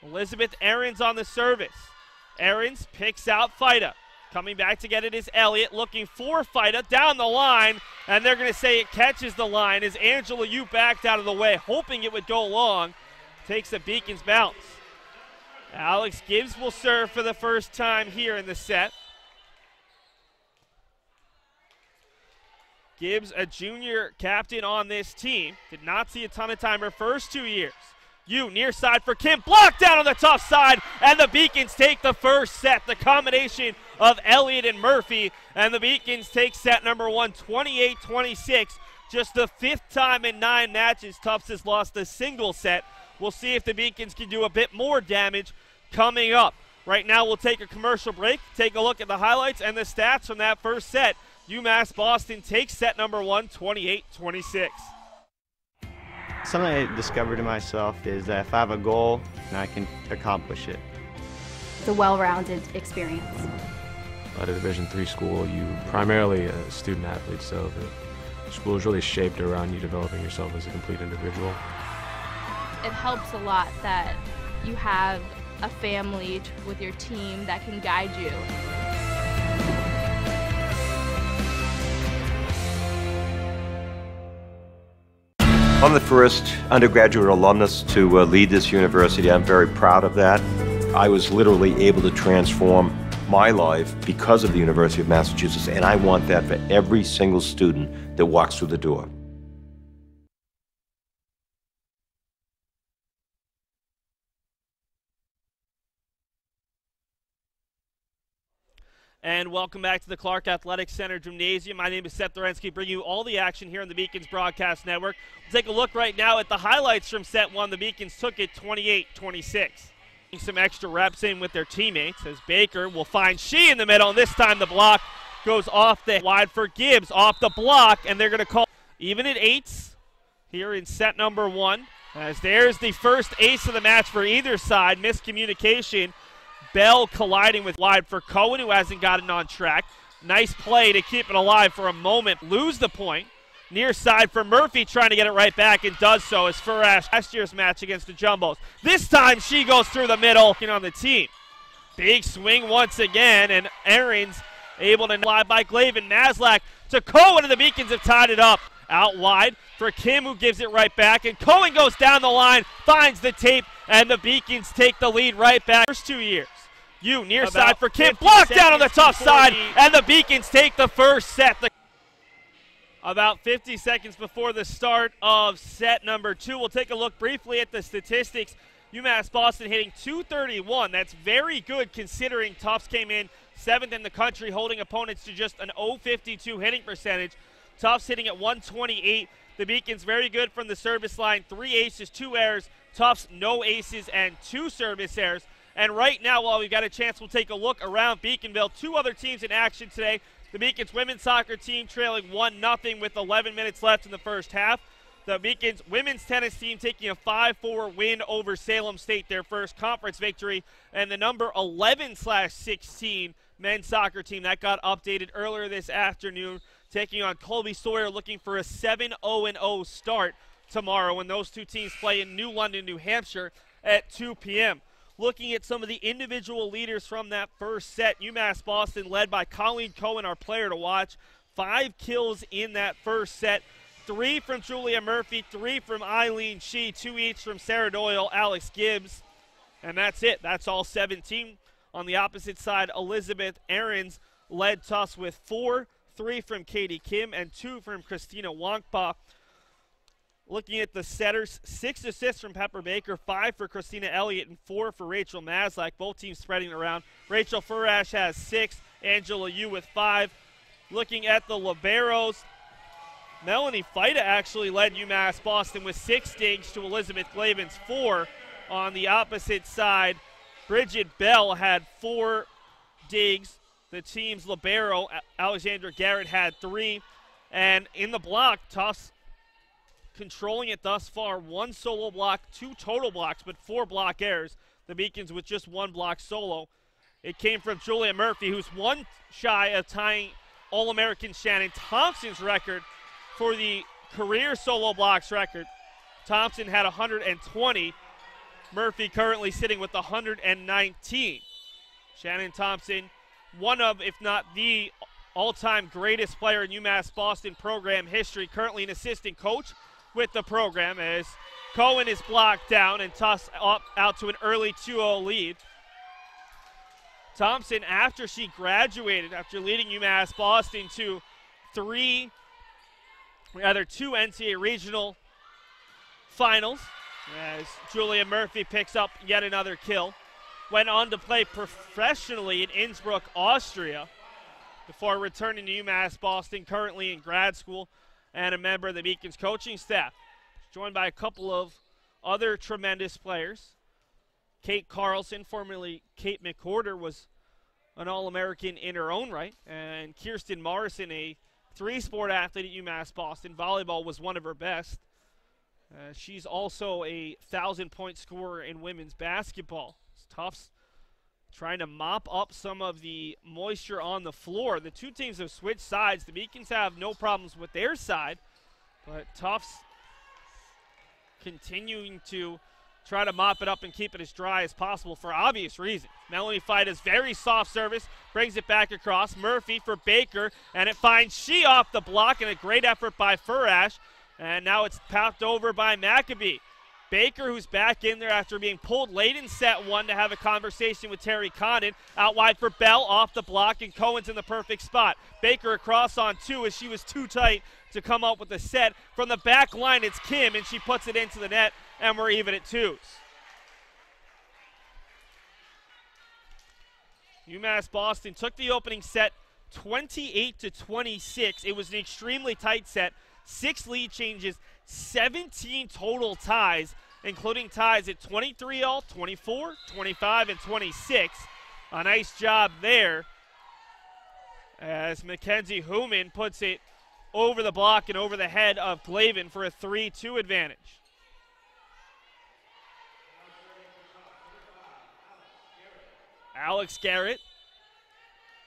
Elizabeth Ahrens on the service. Ahrens picks out Fida. Coming back to get it is Elliott, looking for Fida down the line, and they're going to say it catches the line as Angela Yu backed out of the way, hoping it would go long. Takes a Beacons bounce. Alex Gibbs will serve for the first time here in the set. Gibbs, a junior captain on this team, did not see a ton of time her first 2 years. Yu near side for Kim, blocked down on the tough side, and the Beacons take the first set. The combination of Elliott and Murphy, and the Beacons take set number 1, 28-26. Just the 5th time in 9 matches Tufts has lost a single set. We'll see if the Beacons can do a bit more damage coming up. Right now we'll take a commercial break, take a look at the highlights and the stats from that first set. UMass Boston takes set number 1, 28-26. Something I discovered in myself is that if I have a goal, then I can accomplish it. It's a well-rounded experience. At a Division III school, you primarily a student athlete, so the school is really shaped around you developing yourself as a complete individual. It helps a lot that you have a family with your team that can guide you. I'm the first undergraduate alumnus to lead this university. I'm very proud of that. I was literally able to transform my life because of the University of Massachusetts, and I want that for every single student that walks through the door. And welcome back to the Clark Athletic Center Gymnasium. My name is Seth Dorensky, bringing you all the action here on the Beacons Broadcast Network. We'll take a look right now at the highlights from set one. The Beacons took it 28-26. Some extra reps in with their teammates as Baker will find She in the middle, and this time the block goes off the wide for Gibbs, off the block, and they're going to call even at eights here in set number one. As there's the first ace of the match for either side. Miscommunication. Bell colliding with wide for Cohen, who hasn't gotten on track. Nice play to keep it alive for a moment. Lose the point. Near side for Murphy, trying to get it right back, and does so as Furash last year's match against the Jumbos. This time she goes through the middle on the team. Big swing once again, and Aaron's able to fly by Glavin. Maslak to Cohen, and the Beacons have tied it up. Out wide for Kim, who gives it right back, and Cohen goes down the line, finds the tape, and the Beacons take the lead right back. First 2 years. Near side for Kim, blocked down on the tough side, and the Beacons take the first set. About 50 seconds before the start of set number two, we'll take a look briefly at the statistics. UMass Boston hitting .231. That's very good considering Tufts came in 7th in the country, holding opponents to just an .052 hitting percentage. Tufts hitting at .128. The Beacons very good from the service line. 3 aces, 2 errors. Tufts no aces and 2 service errors. And right now, while we've got a chance, we'll take a look around Beaconville. 2 other teams in action today. The Beacons women's soccer team trailing 1-0 with 11 minutes left in the first half. The Beacons women's tennis team taking a 5-4 win over Salem State, their first conference victory. And the number 11/16 men's soccer team that got updated earlier this afternoon, taking on Colby Sawyer, looking for a 7-0-0 start tomorrow when those 2 teams play in New London, New Hampshire at 2 p.m. Looking at some of the individual leaders from that first set, UMass Boston led by Colleen Cohen, our player to watch. 5 kills in that first set. 3 from Julia Murphy, 3 from Eileen Shee, 2 each from Sarah Doyle, Alex Gibbs. And that's it. That's all 17. On the opposite side, Elizabeth Ahrens led Tufts with 4, 3 from Katie Kim, and 2 from Christina Wankpa. Looking at the setters, 6 assists from Pepper Baker, 5 for Christina Elliott, and 4 for Rachel Maslak. Both teams spreading it around. Rachel Furash has 6, Angela Yu with 5. Looking at the liberos, Melanie Fida actually led UMass Boston with 6 digs to Elizabeth Glavin's 4. On the opposite side, Bridget Bell had 4 digs. The team's libero, Alexandra Garrett, had 3. And in the block, Tufts controlling it thus far. 1 solo block, 2 total blocks, but 4 block errors. The Beacons with just 1 block solo. It came from Julia Murphy, who's 1 shy of tying All-American Shannon Thompson's record for the career solo blocks record. Thompson had 120. Murphy currently sitting with 119. Shannon Thompson, one of, if not the all-time greatest player in UMass Boston program history, currently an assistant coach with the program, as Cohen is blocked down and Tufts up out to an early 2-0 lead. Thompson, after she graduated, after leading UMass Boston to 2 NCAA regional finals, as Julia Murphy picks up yet another kill, went on to play professionally in Innsbruck, Austria, before returning to UMass Boston, currently in grad school and a member of the Beacons coaching staff. Joined by a couple of other tremendous players. Kate Carlson, formerly Kate McCorder, was an All-American in her own right. And Kirsten Morrison, a 3-sport athlete at UMass Boston. Volleyball was one of her best. She's also a 1,000-point scorer in women's basketball. Tufts trying to mop up some of the moisture on the floor. The 2 teams have switched sides. The Beacons have no problems with their side, but Tufts continuing to try to mop it up and keep it as dry as possible for obvious reasons. Melanie Fida's very soft service, brings it back across. Murphy for Baker, and it finds She off the block, and a great effort by Furash. And now it's popped over by Maccabee. Baker, who's back in there after being pulled late in set one to have a conversation with Terry Condon. Out wide for Bell, off the block, and Cohen's in the perfect spot. Baker across on two as she was too tight to come up with the set. From the back line, it's Kim, and she puts it into the net, and we're even at twos. UMass Boston took the opening set 28-26. It was an extremely tight set. 6 lead changes, 17 total ties, including ties at 23 all, 24, 25, and 26. A nice job there as Mackenzie Hooman puts it over the block and over the head of Glavin for a 3-2 advantage. Alex Garrett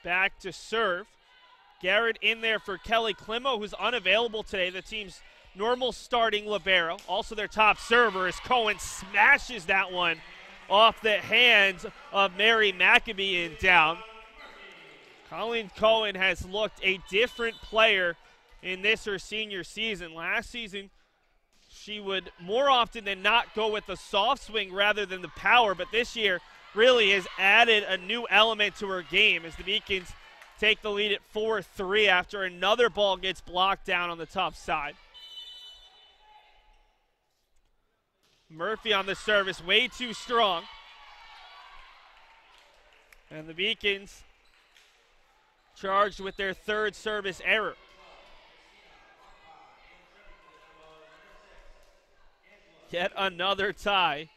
back to serve. Garrett in there for Kelly Klimo, who's unavailable today, the team's normal starting libero. Also their top server as Cohen smashes that one off the hands of Mary Maccabee and down. Colleen Cohen has looked a different player in this her senior season. Last season, she would more often than not go with the soft swing rather than the power, but this year really has added a new element to her game as the Beacons take the lead at 4-3 after another ball gets blocked down on the tough side. Murphy on the service, way too strong. And the Beacons charged with their third service error. Yet another tie.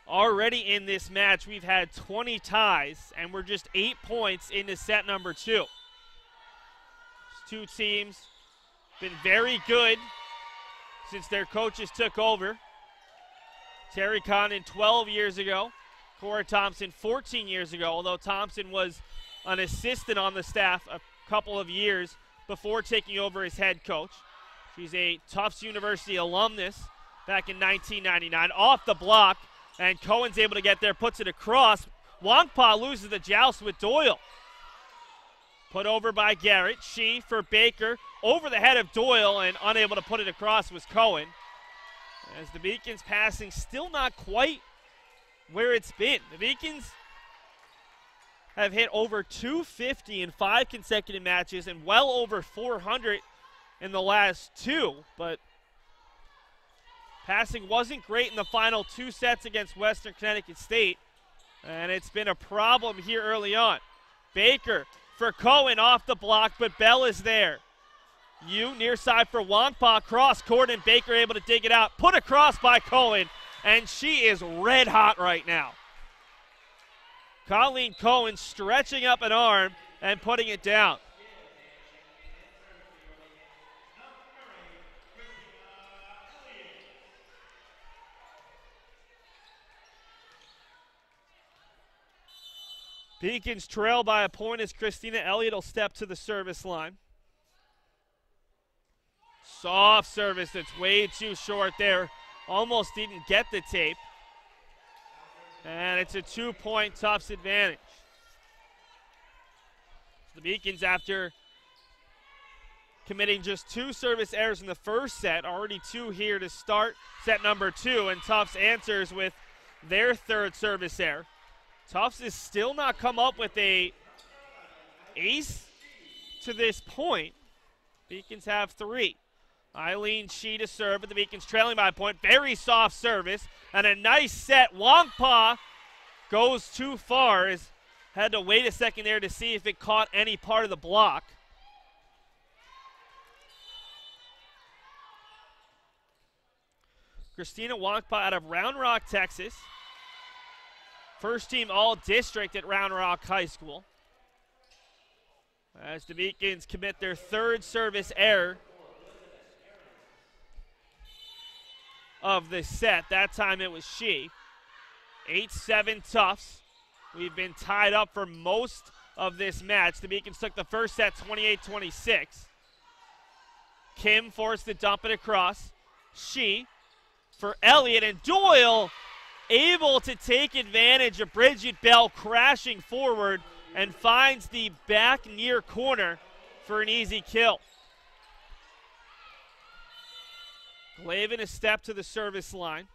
Already in this match, we've had 20 ties, and we're just 8 points into set number 2. These two teams been very good since their coaches took over. Terry Condon 12 years ago, Cora Thompson 14 years ago, although Thompson was an assistant on the staff a couple of years before taking over as head coach. She's a Tufts University alumnus back in 1999. Off the block, and Cohen's able to get there, puts it across. Wongpa loses the joust with Doyle. Put over by Garrett. She for Baker, over the head of Doyle, and unable to put it across was Cohen. As the Beacons passing still not quite where it's been. The Beacons have hit over 250 in 5 consecutive matches and well over 400 in the last 2, but passing wasn't great in the final 2 sets against Western Connecticut State, and it's been a problem here early on. Baker for Cohen off the block, but Bell is there. Near side for Wongpa, cross court, and Baker able to dig it out. Put across by Cohen, and she is red hot right now. Colleen Cohen stretching up an arm and putting it down. Beacons trail by a point as Christina Elliott will step to the service line. Soft service that's way too short there. Almost didn't get the tape. And it's a 2-point Tufts advantage. The Beacons, after committing just 2 service errors in the first set, already 2 here to start set number 2, and Tufts answers with their third service error. Tufts has still not come up with a ace to this point. Beacons have 3. Eileen Shee to serve, but the Beacons trailing by a point. Very soft service and a nice set. Wongpa goes too far. Had to wait a second there to see if it caught any part of the block. Christina Wongpa out of Round Rock, Texas. First team all-district at Round Rock High School. As the Beacons commit their third service error of the set. That time it was She. 8-7 Tufts. We've been tied up for most of this match. The Beacons took the first set 28-26. Kim forced to dump it across. She for Elliott, and Doyle able to take advantage of Bridget Bell crashing forward and finds the back near corner for an easy kill. Glavin a step to the service line.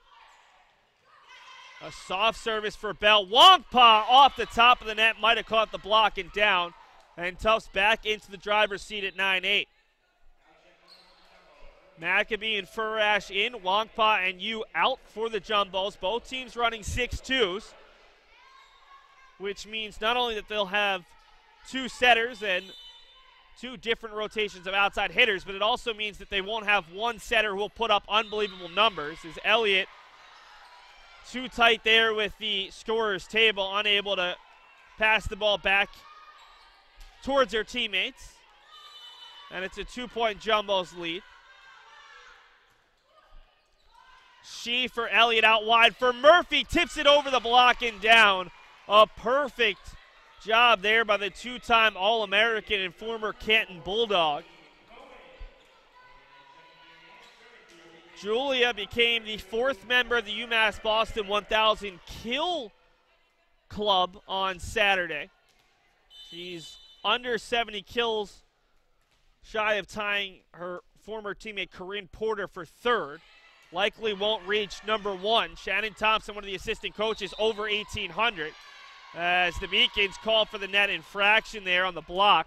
A soft service for Bell. Wongpa off the top of the net, might have caught the block and down. And Tufts back into the driver's seat at 9-8. Maccabee and Furash in, Wongpa and Yu out for the Jumbos. Both teams running 6-2s, which means not only that they'll have two setters and two different rotations of outside hitters, but it also means that they won't have one setter who will put up unbelievable numbers, as Elliott too tight there with the scorer's table, unable to pass the ball back towards their teammates. And it's a 2-point Jumbos lead. She for Elliott out wide for Murphy, tips it over the block and down. A perfect job there by the two-time All-American and former Canton Bulldog. Julia became the 4th member of the UMass Boston 1000 Kill Club on Saturday. She's under 70 kills, shy of tying her former teammate Corinne Porter for 3rd. Likely won't reach number 1. Shannon Thompson, one of the assistant coaches, over 1,800. As the Beacons called for the net infraction there on the block.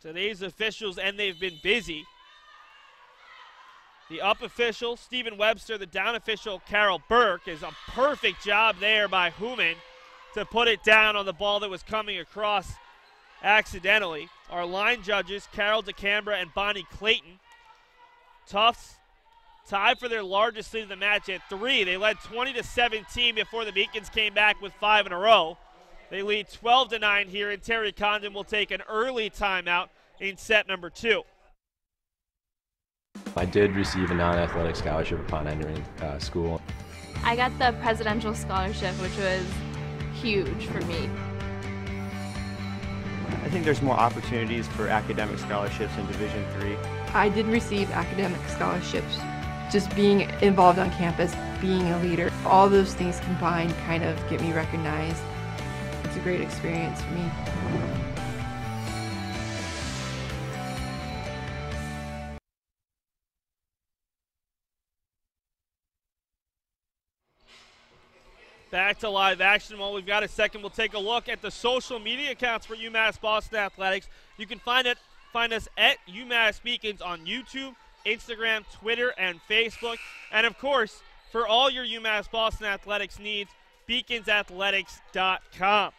Today's officials, and they've been busy. The up official, Stephen Webster, the down official, Carol Burke, is a perfect job there by Human to put it down on the ball that was coming across accidentally. Our line judges, Carol DeCambra and Bonnie Clayton. Tufts tied for their largest lead of the match at 3. They led 20-17 before the Beacons came back with 5 in a row. They lead 12-9 here, and Terry Condon will take an early timeout in set number 2. I did receive a non-athletic scholarship upon entering school. I got the presidential scholarship, which was huge for me. I think there's more opportunities for academic scholarships in Division III. I did receive academic scholarships. Just being involved on campus, being a leader, all those things combined kind of get me recognized. It's a great experience for me. Back to live action. While we've got a second, we'll take a look at the social media accounts for UMass Boston Athletics. You can find us at UMass Beacons on YouTube, Instagram, Twitter, and Facebook. And, of course, for all your UMass Boston Athletics needs, beaconsathletics.com.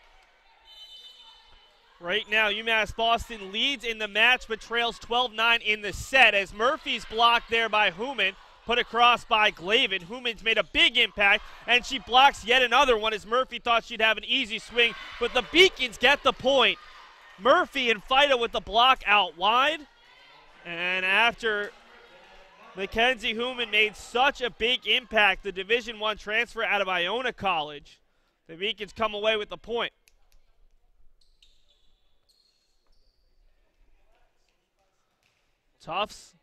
Right now, UMass Boston leads in the match but trails 12-9 in the set as Murphy's blocked there by Human, put across by Glavin. Human's made a big impact, and she blocks yet another one as Murphy thought she'd have an easy swing, but the Beacons get the point. Murphy and Fida with the block out wide, and after Mackenzie Human made such a big impact, the Division I transfer out of Iona College, the Beacons come away with the point. Tufts,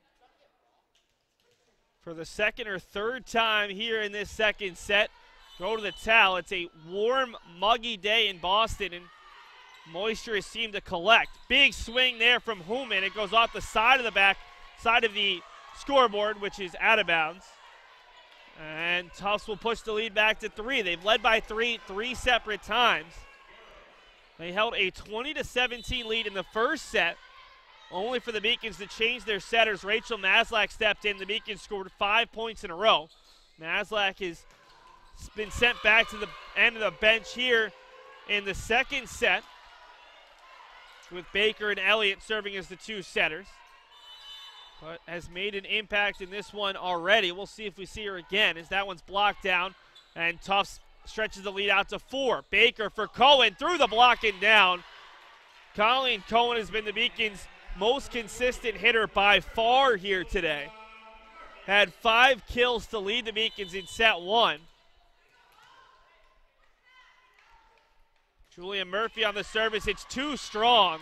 for the second or third time here in this second set, go to the towel. It's a warm, muggy day in Boston, and moisture has seemed to collect. Big swing there from Human. It goes off the side of the scoreboard, which is out of bounds. And Tufts will push the lead back to 3. They've led by 3 separate times. They held a 20-17 lead in the first set, only for the Beacons to change their setters. Rachel Maslak stepped in. The Beacons scored 5 points in a row. Maslak has been sent back to the end of the bench here in the second set, with Baker and Elliott serving as the 2 setters, but has made an impact in this one already. We'll see if we see her again as that one's blocked down, and Tufts stretches the lead out to 4. Baker for Cohen, through the block and down. Colleen Cohen has been the Beacons' most consistent hitter by far here today. Had 5 kills to lead the Beacons in set 1. Julia Murphy on the service. It's too strong.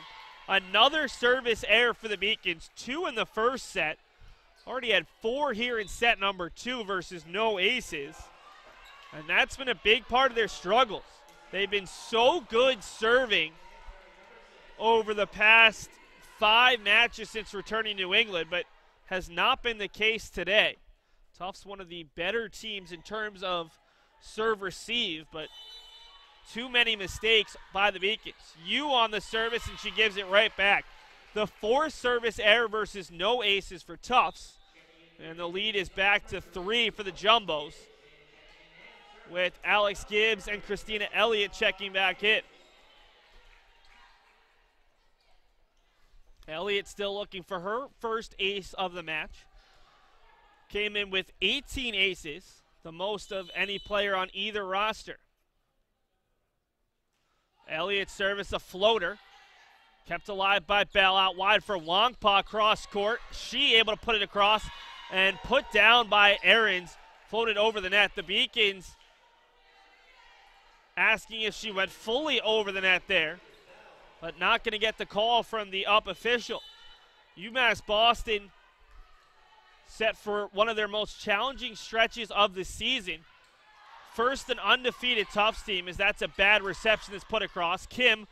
Another service error for the Beacons, 2 in the first set. Already had 4 here in set number 2 versus no aces. And that's been a big part of their struggles. They've been so good serving over the past 5 matches since returning to New England, but has not been the case today. Tufts one of the better teams in terms of serve receive, but too many mistakes by the Beacons. You on the service, and she gives it right back. The 4th service error versus no aces for Tufts, and the lead is back to 3 for the Jumbos, with Alex Gibbs and Christina Elliott checking back in. Elliott still looking for her first ace of the match. Came in with 18 aces, the most of any player on either roster. Elliott's service, a floater. Kept alive by Bell, out wide for Wongpa, cross court. She able to put it across and put down by Ahrens, floated over the net. The Beacons asking if she went fully over the net there, but not going to get the call from the up official. UMass Boston set for one of their most challenging stretches of the season. First an undefeated Tufts team, as that's a bad reception that's put across. Kim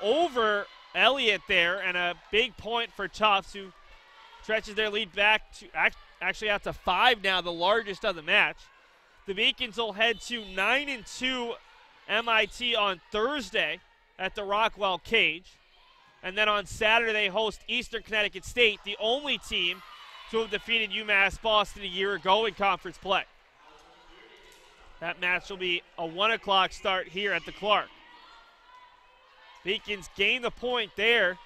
over Elliott there, and a big point for Tufts, who stretches their lead back to actually out to 5 now, the largest of the match. The Beacons will head to 9-2 MIT on Thursday at the Rockwell Cage. And then on Saturday they host Eastern Connecticut State, the only team to have defeated UMass Boston a year ago in conference play. That match will be a 1 o'clock start here at the Clark. Beacons gain the point there.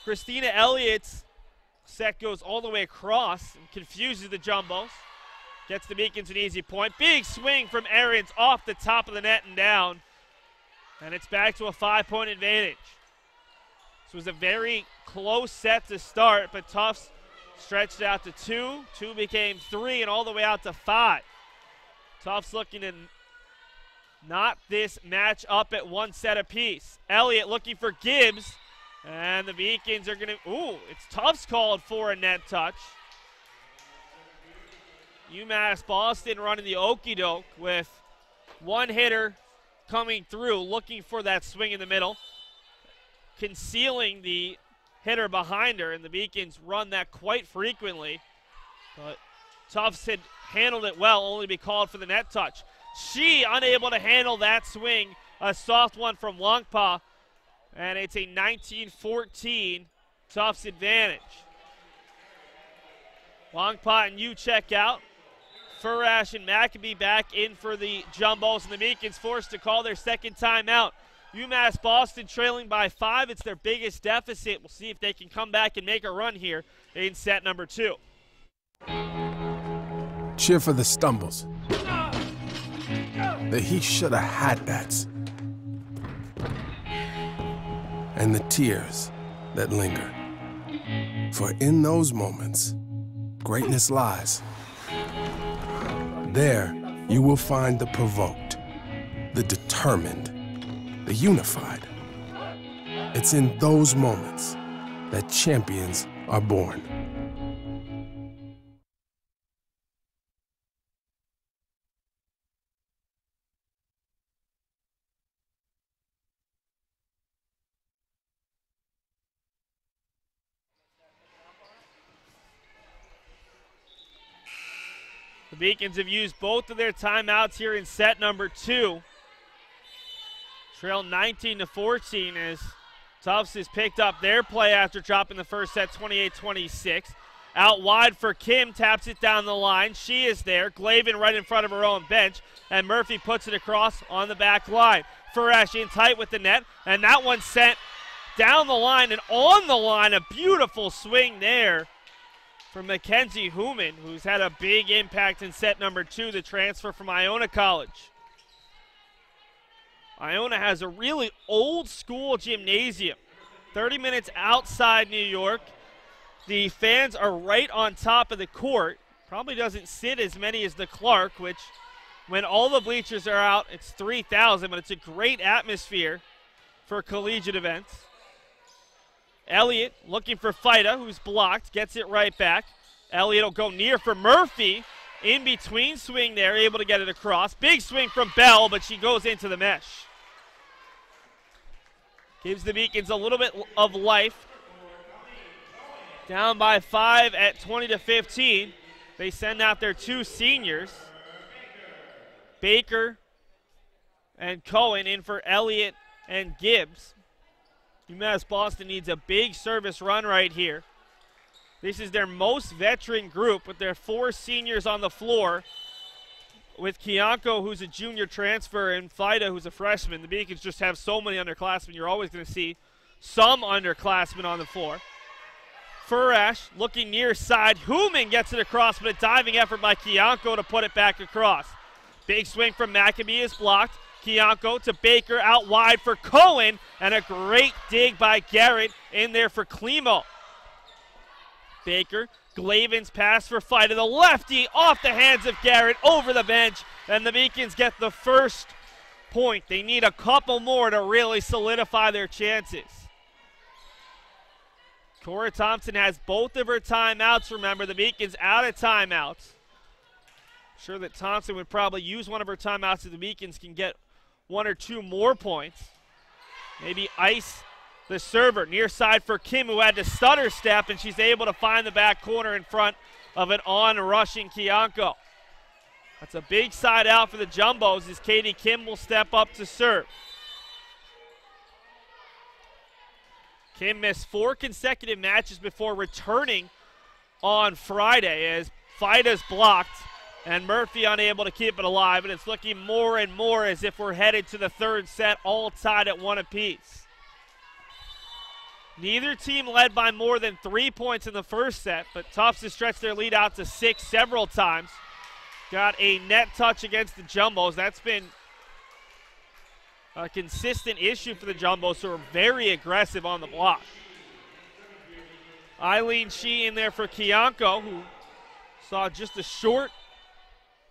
Christina Elliott's set goes all the way across and confuses the Jumbos. Gets the Beacons an easy point. Big swing from Ahrens off the top of the net and down. And it's back to a 5-point advantage. This was a very close set to start, but Tufts stretched out to 2. 2 became 3, and all the way out to 5. Tufts looking to knot this match up at 1 set apiece. Elliott looking for Gibbs, and the Beacons are going to, it's Tufts called for a net touch. UMass Boston running the okie doke with one hitter coming through, looking for that swing in the middle, concealing the hitter behind her, and the Beacons run that quite frequently. But Tufts had handled it well, only to be called for the net touch. She unable to handle that swing, a soft one from Wongpa, and it's a 19-14 Tufts advantage. Wongpa and Yu check out. Furash and Maccabee back in for the Jumbos, and the Beacons forced to call their second timeout. UMass Boston trailing by 5. It's their biggest deficit. We'll see if they can come back and make a run here in set number 2. Cheer for the stumbles. The he shoulda had that's. And the tears that linger. For in those moments, greatness lies. There, you will find the provoked, the determined, the unified. It's in those moments that champions are born. The Beacons have used both of their timeouts here in set number 2. Trail 19-14 as Tufts has picked up their play after dropping the first set 28-26. Out wide for Kim, taps it down the line. She is there. Glavin right in front of her own bench, and Murphy puts it across on the back line. Furash in tight with the net, and that one sent down the line and on the line. A beautiful swing there from Mackenzie Hooman, who's had a big impact in set number 2, the transfer from Iona College. Iona has a really old school gymnasium, 30 minutes outside New York. The fans are right on top of the court. Probably doesn't sit as many as the Clark, which when all the bleachers are out, it's 3,000, but it's a great atmosphere for collegiate events. Elliott looking for Fida, who's blocked, gets it right back. Elliott will go near for Murphy. In between swing there, able to get it across. Big swing from Bell, but she goes into the mesh. Gives the Beacons a little bit of life. Down by 5 at 20-15. They send out their 2 seniors. Baker and Cohen in for Elliott and Gibbs. UMass Boston needs a big service run right here. This is their most veteran group with their 4 seniors on the floor. With Kianko, who's a junior transfer, and Fida, who's a freshman. The Beacons just have so many underclassmen. You're always going to see some underclassmen on the floor. Furash looking near side. Hooman gets it across, but a diving effort by Kianko to put it back across. Big swing from Maccabee is blocked. Kianko to Baker out wide for Cohen, and a great dig by Garrett in there for Klimo. Baker, Glaven's pass for Fida, the lefty off the hands of Garrett over the bench, and the Beacons get the first point. They need a couple more to really solidify their chances. Cora Thompson has both of her timeouts. Remember, the Beacons out of timeouts. I'm sure that Thompson would probably use one of her timeouts so the Beacons can get 1 or 2 more points. Maybe ice the server near side for Kim, who had to stutter step, and she's able to find the back corner in front of an on-rushing Kianko. That's a big side out for the Jumbos as Katie Kim will step up to serve. Kim missed 4 consecutive matches before returning on Friday as Fida's blocked and Murphy unable to keep it alive, and it's looking more and more as if we're headed to the 3rd set, all tied at 1 apiece. Neither team led by more than 3 points in the first set, but Tufts has stretched their lead out to 6 several times. Got a net touch against the Jumbos. That's been a consistent issue for the Jumbos, who are very aggressive on the block. Eileen Shee in there for Kianko, who saw just a short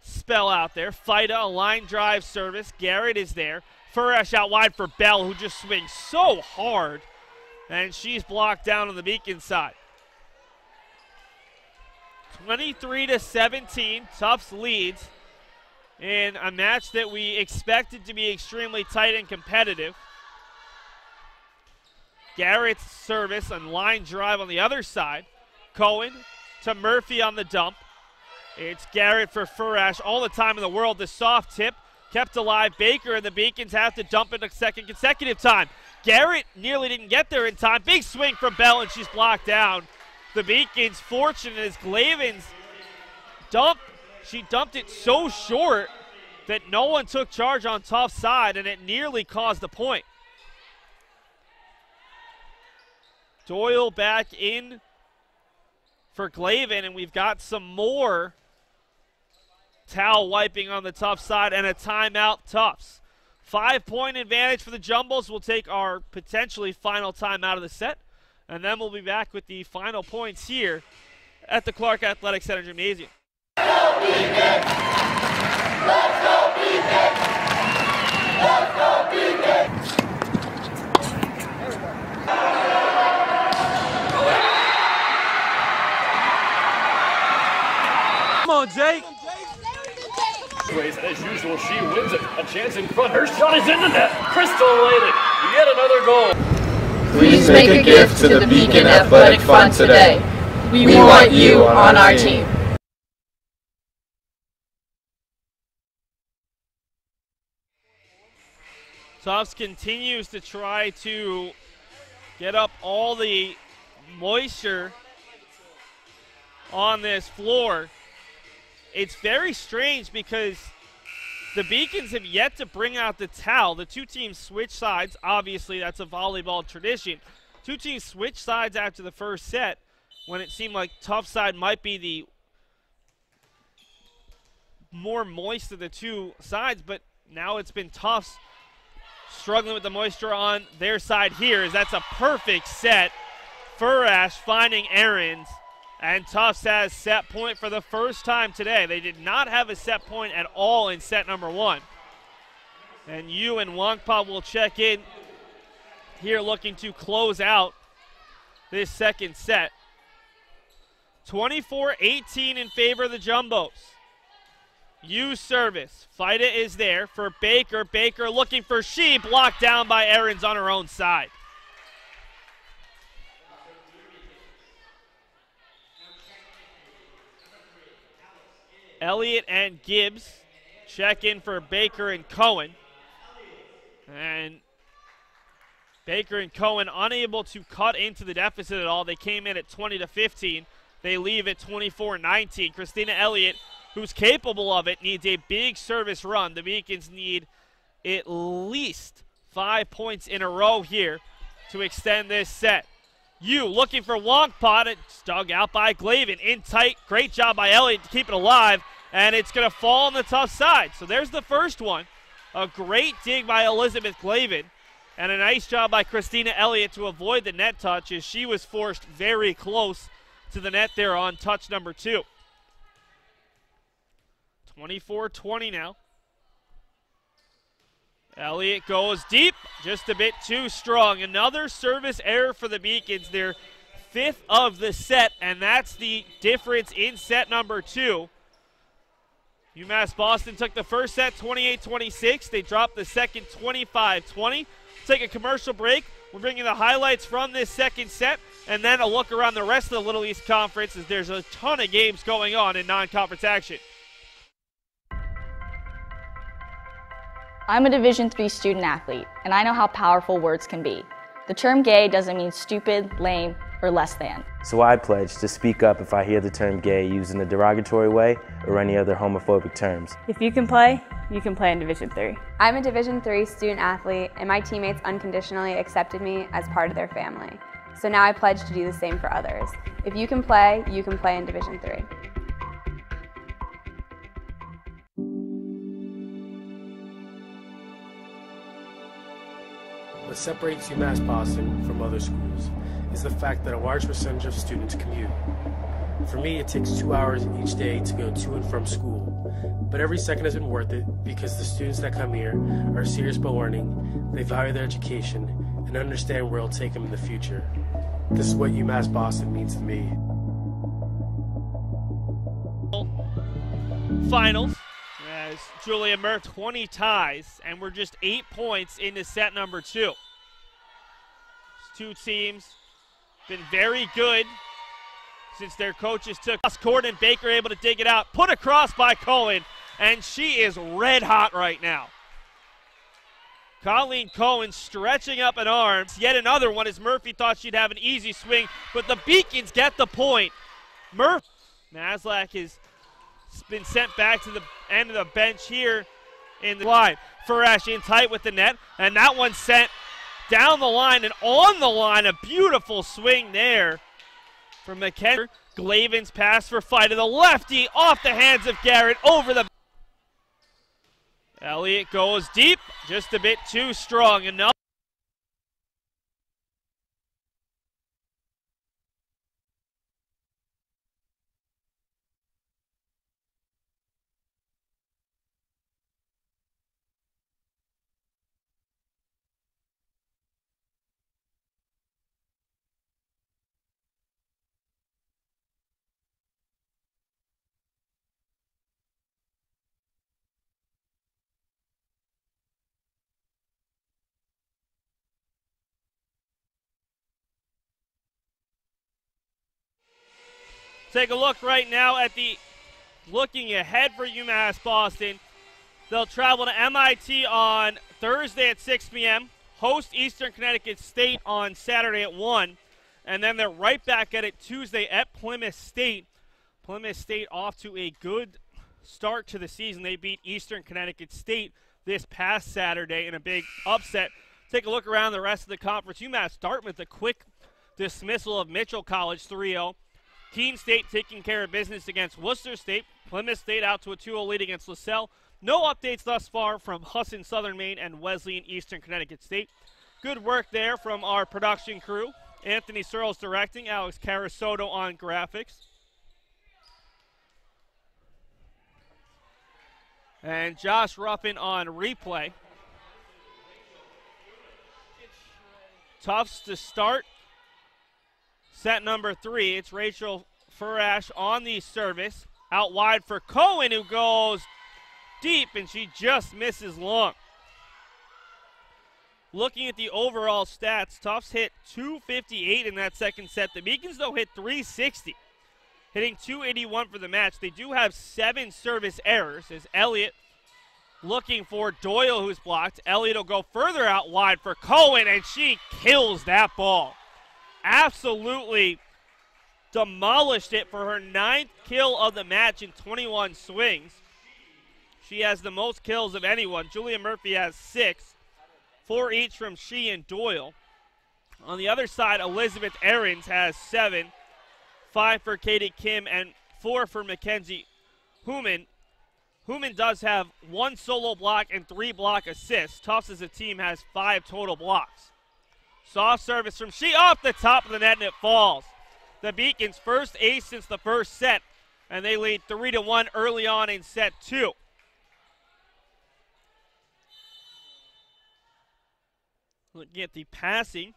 spell out there. Fida, a line drive service. Garrett is there. Furash out wide for Bell, who just swings so hard. And she's blocked down on the Beacon side. 23-17, Tufts leads in a match that we expected to be extremely tight and competitive. Garrett's service and line drive on the other side. Cohen to Murphy on the dump. It's Garrett for Furash. All the time in the world, the soft tip kept alive. Baker and the Beacons have to dump it a second consecutive time. Garrett nearly didn't get there in time. Big swing from Bell, and she's blocked down. The Beacons fortunate as Glaven's dump. She dumped it so short that no one took charge on Tufts' side, and it nearly caused a point. Doyle back in for Glaven, and we've got some more towel wiping on the Tufts side and a timeout Tufts. 5-point advantage for the Jumbos. We'll take our potentially final timeout of the set, and then we'll be back with the final points here at the Clark Athletic Center Gymnasium. Go Beacons! Let's go Beacons! Let's go Beacons! Come on, Jake! As usual, she wins it. A chance in front. Her shot is in the net. Crystal Lady, yet another goal. Please make a gift to the Beacon Athletic Fund today. We want you on our team. Tufts continues to try to get up all the moisture on this floor. It's very strange because the Beacons have yet to bring out the towel. The 2 teams switch sides. Obviously, that's a volleyball tradition. 2 teams switch sides after the first set when it seemed like Tufts side might be the more moist of the 2 sides, but now it's been Tufts struggling with the moisture on their side here, as that's a perfect set. Furash finding errands. And Tufts has set point for the first time today. They did not have a set point at all in set number 1. And Yu and Wangpa will check in here looking to close out this second set. 24-18 in favor of the Jumbos. U service. Fida is there for Baker. Baker looking for She, blocked down by Aarons on her own side. Elliott and Gibbs check in for Baker and Cohen. And Baker and Cohen unable to cut into the deficit at all. They came in at 20-15. They leave at 24-19. Christina Elliott, who's capable of it, needs a big service run. The Beacons need at least 5 points in a row here to extend this set. U looking for Wonkpot. It's dug out by Glavin. In tight. Great job by Elliott to keep it alive. And it's going to fall on the Tufts side. So there's the first one. A great dig by Elizabeth Glavin. And a nice job by Christina Elliott to avoid the net touch as she was forced very close to the net there on touch number 2. 24-20 now. Elliott goes deep, just a bit too strong. Another service error for the Beacons, their 5th of the set, and that's the difference in set number 2. UMass Boston took the first set 28-26. They dropped the second 25-20. Take a commercial break. We're bringing the highlights from this second set and then a look around the rest of the Little East Conference as there's a ton of games going on in non-conference action. I'm a Division III student athlete, and I know how powerful words can be. The term gay doesn't mean stupid, lame, or less than. So I pledge to speak up if I hear the term gay used in a derogatory way or any other homophobic terms. If you can play in Division III. I'm a Division III student athlete, and my teammates unconditionally accepted me as part of their family. So now I pledge to do the same for others. If you can play in Division III. What separates UMass Boston from other schools is the fact that a large percentage of students commute. For me, it takes 2 hours each day to go to and from school, but every second has been worth it because the students that come here are serious about learning, they value their education, and understand where it'll take them in the future. This is what UMass Boston means to me. Finals, as Julia Murph 20 ties, and we're just 8 points into set number 2. These two teams been very good since their coaches took court, and Baker able to dig it out, put across by Cohen, and she is red hot right now. Colleen Cohen stretching up an arm. Yet another one as Murphy thought she'd have an easy swing, but the Beacons get the point. Maslak has been sent back to the end of the bench here in the line. Farash in tight with the net, and that one sent down the line and on the line. A beautiful swing there from McKenna. Glavin's pass for Fida, the lefty off the hands of Garrett over the. Elliott goes deep, just a bit too strong. Enough. Take a look right now at the looking ahead for UMass Boston. They'll travel to MIT on Thursday at 6 p.m., host Eastern Connecticut State on Saturday at 1, and then they're right back at it Tuesday at Plymouth State. Plymouth State off to a good start to the season. They beat Eastern Connecticut State this past Saturday in a big upset. Take a look around the rest of the conference. UMass Dartmouth, a quick dismissal of Mitchell College 3-0. Keene State taking care of business against Worcester State. Plymouth State out to a 2-0 lead against LaSalle. No updates thus far from Husson Southern Maine and Wesleyan Eastern Connecticut State. Good work there from our production crew. Anthony Searles directing, Alex Carasoto on graphics. And Josh Ruffin on replay. Tufts to start Set number 3, it's Rachel Furash on the service. Out wide for Cohen, who goes deep, and she just misses long. Looking at the overall stats, Tufts hit 258 in that second set. The Beacons, though, hit 360, hitting 281 for the match. They do have 7 service errors as Elliott looking for Doyle, who's blocked. Elliott will go further out wide for Cohen, and she kills that ball. Absolutely demolished it for her 9th kill of the match in 21 swings. She has the most kills of anyone. Julia Murphy has 6, 4 each from she and Doyle. On the other side, Elizabeth Ahrens has 7, 5 for Katie Kim, and 4 for Mackenzie Human. Human does have 1 solo block and 3 block assists. Tufts as a team has 5 total blocks. Soft service from she off the top of the net, and it falls. The Beacons' first ace since the first set, and they lead 3-1 early on in set 2. Looking at the passing,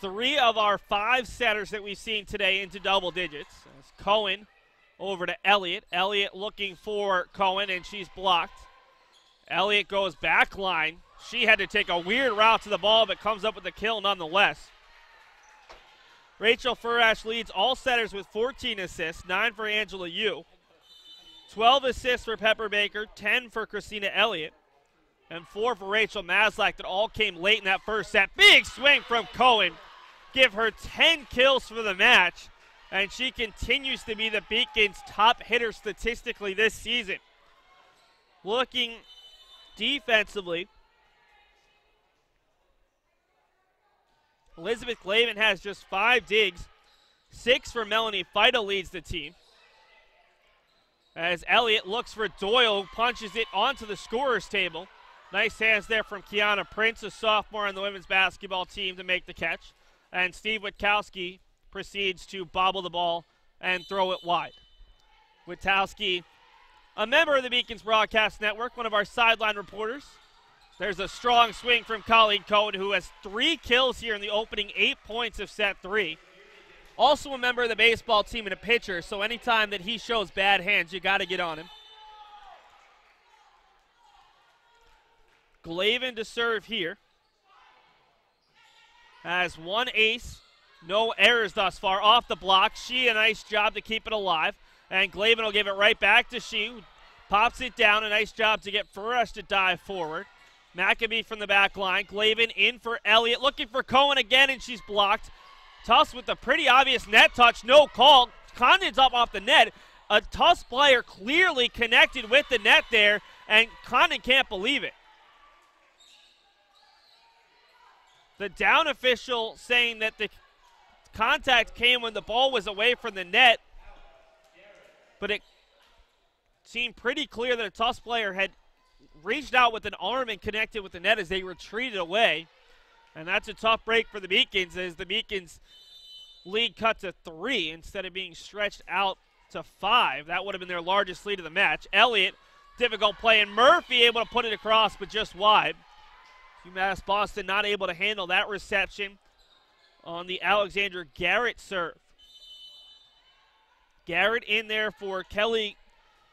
3 of our 5 setters that we've seen today into double digits. As Cohen over to Elliott. Elliott looking for Cohen, and she's blocked. Elliott goes back line. She had to take a weird route to the ball, but comes up with the kill nonetheless. Rachel Furash leads all setters with 14 assists, 9 for Angela Yu. 12 assists for Pepper Baker, 10 for Christina Elliott, and 4 for Rachel Maslak that all came late in that first set. Big swing from Cohen. Give her 10 kills for the match, and she continues to be the Beacons' top hitter statistically this season. Looking defensively, Elizabeth Glavin has just 5 digs. 6 for Melanie Feida leads the team. As Elliott looks for Doyle, who punches it onto the scorer's table. Nice hands there from Kiana Prince, a sophomore on the women's basketball team, to make the catch. And Steve Witkowski proceeds to bobble the ball and throw it wide. Witkowski, a member of the Beacons Broadcast Network, one of our sideline reporters. There's a strong swing from Colleen Cohen, who has 3 kills here in the opening 8 points of set 3. Also a member of the baseball team and a pitcher, so anytime that he shows bad hands, you got to get on him. Glavin to serve here. Has 1 ace, no errors thus far. Off the block, she a nice job to keep it alive. And Glavin will give it right back to she, who pops it down. A nice job to get Furash to dive forward. Maccabee from the back line. Glavin in for Elliott, looking for Cohen again, and she's blocked. Tufts with a pretty obvious net touch, no call. Condon's up off the net. A Tufts player clearly connected with the net there, and Condon can't believe it. The down official saying that the contact came when the ball was away from the net, but it seemed pretty clear that a Tufts player had reached out with an arm and connected with the net as they retreated away. And that's a tough break for the Beacons, as the Beacons lead cut to 3 instead of being stretched out to 5. That would have been their largest lead of the match. Elliott, difficult play, and Murphy able to put it across, but just wide. UMass Boston not able to handle that reception on the Alexandra Garrett serve. Garrett in there for Kelly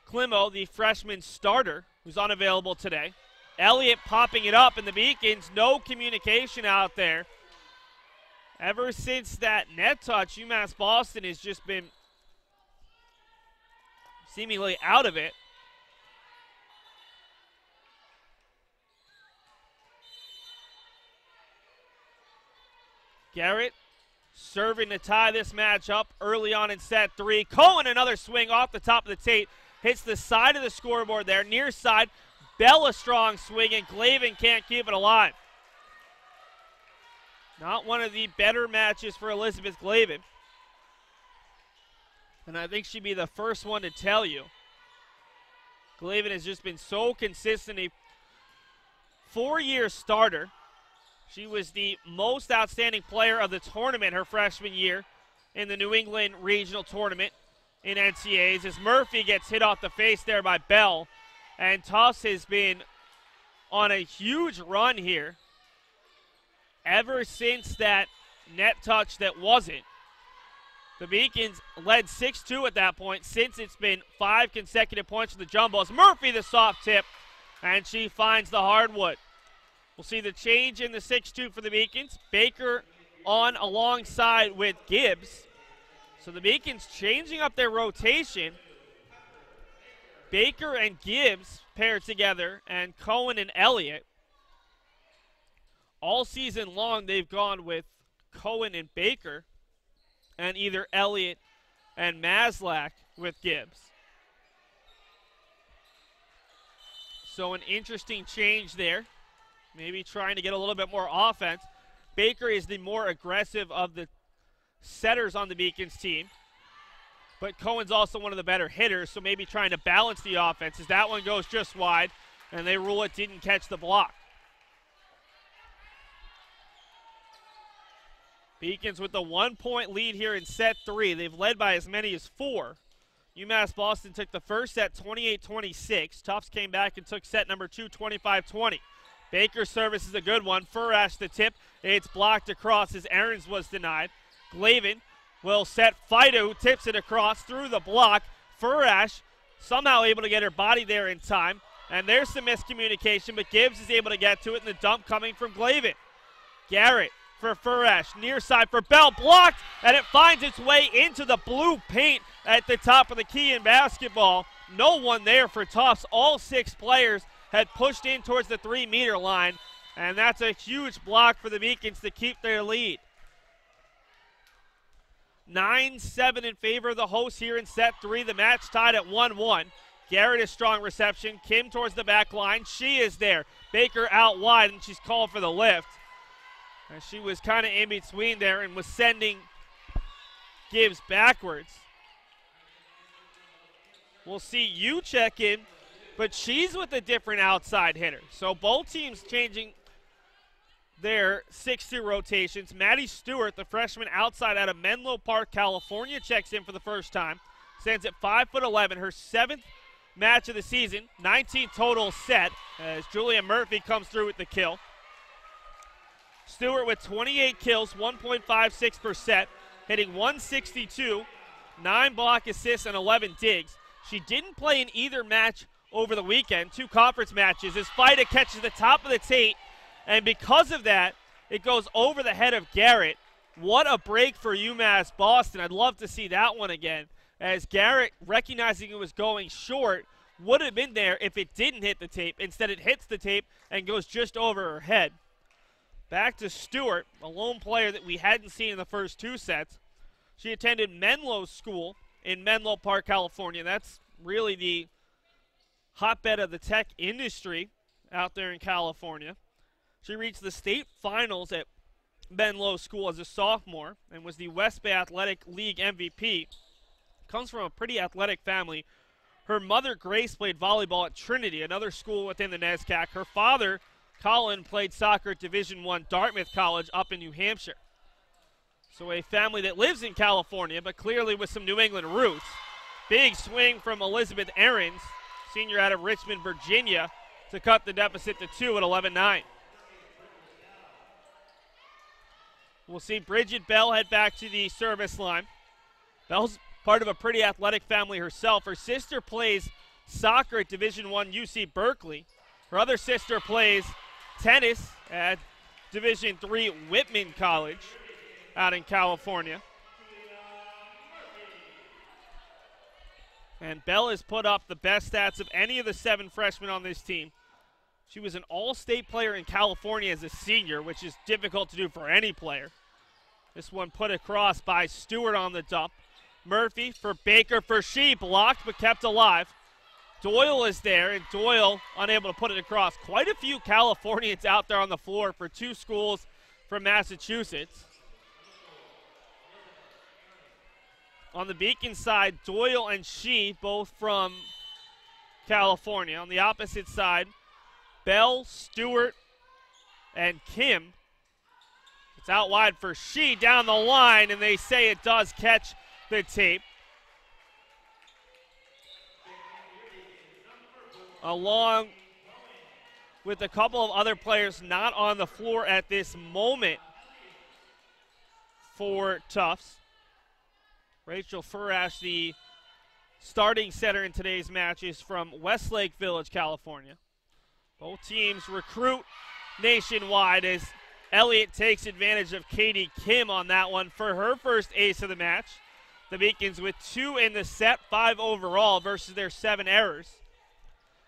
Climo, the freshman starter, who's unavailable today. Elliott popping it up, and the Beacons, no communication out there. Ever since that net touch, UMass Boston has just been seemingly out of it. Garrett serving to tie this match up early on in set 3. Cohen, another swing off the top of the tape. Hits the side of the scoreboard there, near side. Bell a strong swing, and Glavin can't keep it alive. Not one of the better matches for Elizabeth Glavin. And I think she'd be the first one to tell you. Glavin has just been so consistent. A 4-year starter. She was the most outstanding player of the tournament her freshman year in the New England Regional Tournament in NCAAs, as Murphy gets hit off the face there by Bell. And Tufts has been on a huge run here ever since that net touch that wasn't. The Beacons led 6-2 at that point. Since it's been 5 consecutive points for the Jumbos. Murphy the soft tip, and she finds the hardwood. We'll see the change in the 6-2 for the Beacons. Baker on alongside with Gibbs. So the Beacons changing up their rotation. Baker and Gibbs paired together, and Cohen and Elliott. All season long, they've gone with Cohen and Baker, and either Elliott and Maslak with Gibbs. So an interesting change there. Maybe trying to get a little bit more offense. Baker is the more aggressive of the setters on the Beacons team. But Cohen's also one of the better hitters, so maybe trying to balance the offense as that one goes just wide, and they rule it didn't catch the block. Beacons with the 1-point lead here in set 3. They've led by as many as 4. UMass Boston took the first set 28-26. Tufts came back and took set number 2 25-20. Baker's service is a good one. Furash the tip. It's blocked across as Ahrens was denied. Glavin will set Fido, who tips it across through the block. Furash somehow able to get her body there in time. And there's some miscommunication, but Gibbs is able to get to it, and the dump coming from Glavin. Garrett for Furash, near side for Bell, blocked, and it finds its way into the blue paint at the top of the key in basketball. No one there for Tufts. All 6 players had pushed in towards the 3-meter line, and that's a huge block for the Beacons to keep their lead. 9-7 in favor of the hosts here in set 3. The match tied at 1-1. Garrett is strong reception. Kim towards the back line. She is there. Baker out wide, and she's called for the lift. And she was kind of in between there and was sending Gibbs backwards. We'll see you check in, but she's with a different outside hitter. So both teams changing their 6-2 rotations. Maddie Stewart, the freshman outside out of Menlo Park, California, checks in for the first time. Stands at 5'11", her 7th match of the season, 19 total set, as Julia Murphy comes through with the kill. Stewart with 28 kills, 1.56 per set, hitting 162, 9 block assists, and 11 digs. She didn't play in either match over the weekend, 2 conference matches, as Fida catches the top of the tape, and because of that, it goes over the head of Garrett. What a break for UMass Boston. I'd love to see that one again, as Garrett, recognizing it was going short, would have been there if it didn't hit the tape. Instead, it hits the tape and goes just over her head. Back to Stewart, a lone player that we hadn't seen in the first 2 sets. She attended Menlo School in Menlo Park, California. That's really the hotbed of the tech industry out there in California. She reached the state finals at Menlo School as a sophomore and was the West Bay Athletic League MVP. Comes from a pretty athletic family. Her mother, Grace, played volleyball at Trinity, another school within the NESCAC. Her father, Colin, played soccer at Division I Dartmouth College up in New Hampshire. So a family that lives in California, but clearly with some New England roots. Big swing from Elizabeth Ahrens, senior out of Richmond, Virginia, to cut the deficit to 2 at 11-9. We'll see Bridget Bell head back to the service line. Bell's part of a pretty athletic family herself. Her sister plays soccer at Division I UC Berkeley. Her other sister plays tennis at Division III Whitman College out in California. And Bell has put up the best stats of any of the 7 freshmen on this team. She was an all-state player in California as a senior, which is difficult to do for any player. This one put across by Stewart on the dump. Murphy for Baker for she, blocked but kept alive. Doyle is there, and Doyle unable to put it across. Quite a few Californians out there on the floor for 2 schools from Massachusetts. On the Beacon side, Doyle and she, both from California. On the opposite side, Bell, Stewart, and Kim. It's out wide for she down the line, and they say it does catch the tape. Along with a couple of other players not on the floor at this moment for Tufts. Rachel Furash, the starting setter in today's match, is from Westlake Village, California. Both teams recruit nationwide as Elliott takes advantage of Katie Kim on that one for her first ace of the match. The Beacons with 2 in the set, 5 overall versus their 7 errors.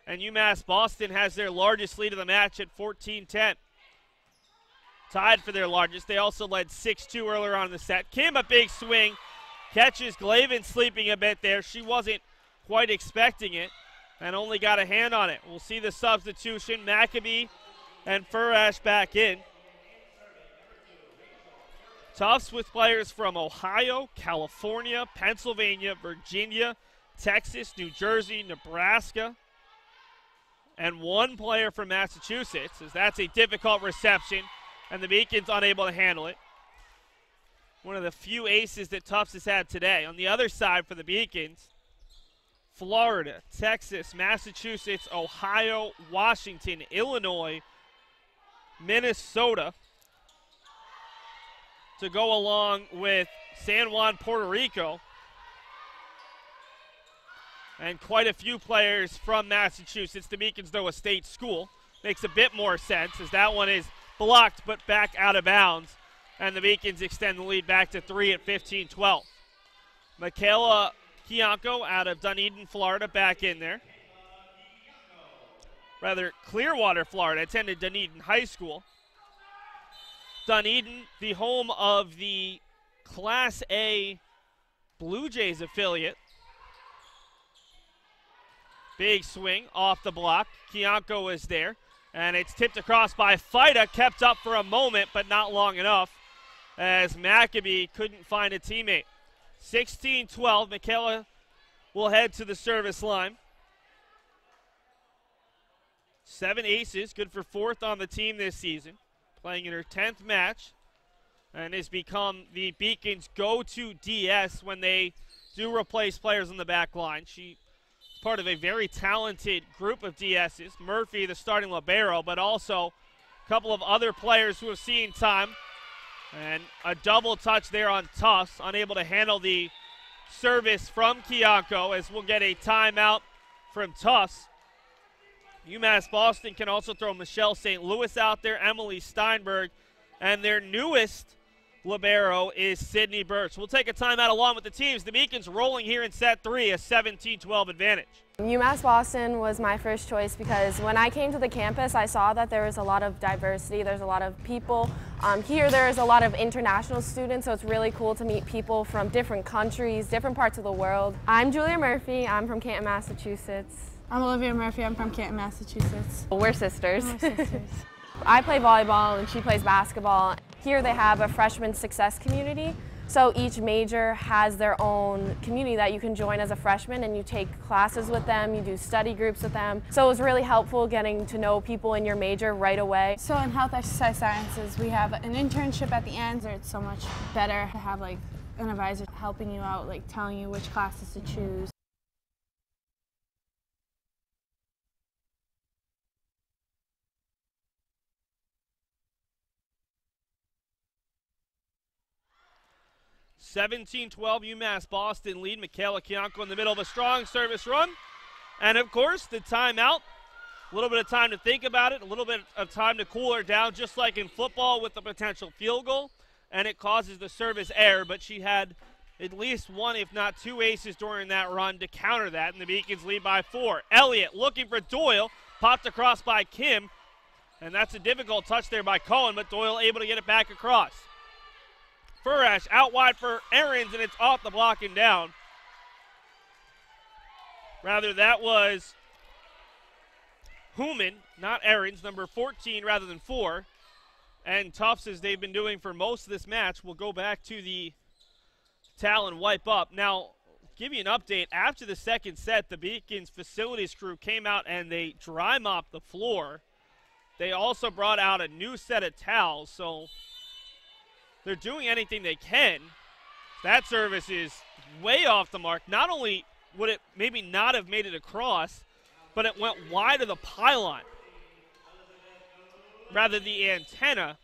And UMass Boston has their largest lead of the match at 14-10. Tied for their largest. They also led 6-2 earlier on in the set. Kim, a big swing. Catches Glavin sleeping a bit there. She wasn't quite expecting it and only got a hand on it. We'll see the substitution. Maccabee and Furash back in. Tufts with players from Ohio, California, Pennsylvania, Virginia, Texas, New Jersey, Nebraska, and 1 player from Massachusetts, as that's a difficult reception, and the Beacons unable to handle it. One of the few aces that Tufts has had today. On the other side for the Beacons, Florida, Texas, Massachusetts, Ohio, Washington, Illinois, Minnesota, to go along with San Juan, Puerto Rico, and quite a few players from Massachusetts. The Beacons, though, a state school. Makes a bit more sense as that one is blocked but back out of bounds, and the Beacons extend the lead back to 3 at 15-12. Michaela Kianko out of Dunedin, Florida, back in there. Rather, Clearwater, Florida, attended Dunedin High School. Dunedin, the home of the Class A Blue Jays affiliate. Big swing off the block. Kianko is there, and it's tipped across by Fida, kept up for a moment, but not long enough, as Maccabee couldn't find a teammate. 16-12, Michaela will head to the service line. 7 aces, good for 4th on the team this season. Playing in her 10th match, and has become the Beacons' go-to DS when they do replace players on the back line. She's part of a very talented group of DSs. Murphy, the starting libero, but also a couple of other players who have seen time. And a double touch there on Tufts, unable to handle the service from Kianko, as we'll get a timeout from Tufts. UMass Boston can also throw Michelle St. Louis out there, Emily Steinberg, and their newest libero is Sydney Birch. We'll take a timeout along with the teams. The Beacons rolling here in set 3, a 17-12 advantage. UMass Boston was my first choice because when I came to the campus, I saw that there was a lot of diversity. There's a lot of people. Here there's a lot of international students, so it's really cool to meet people from different countries, different parts of the world. I'm Julia Murphy. I'm from Canton, Massachusetts. I'm Olivia Murphy. I'm from Canton, Massachusetts. We're sisters. We're sisters. I play volleyball and she plays basketball. Here they have a freshman success community. So each major has their own community that you can join as a freshman, and you take classes with them, you do study groups with them. So it was really helpful getting to know people in your major right away. So in health exercise sciences, we have an internship at the end, so it's so much better to have like an advisor helping you out, like telling you which classes to choose. $17-12 UMass Boston lead. Michaela Kianko in the middle of a strong service run. And, of course, the timeout. A little bit of time to think about it, a little bit of time to cool her down, just like in football with the potential field goal. And it causes the service error, but she had at least 1, if not 2 aces during that run to counter that, and the Beacons lead by 4. Elliott looking for Doyle, popped across by Kim, and that's a difficult touch there by Cohen, but Doyle able to get it back across. Furash out wide for Ahrens, and it's off the block and down. Rather, that was Human, not Ahrens, number 14 rather than 4. And Tufts, as they've been doing for most of this match, will go back to the towel and wipe up. Now, give you an update. After the second set, the Beacons facilities crew came out and they dry mopped the floor. They also brought out a new set of towels, so they're doing anything they can. That service is way off the mark. Not only would it maybe not have made it across, but it went wide of the pylon. Rather, the antenna.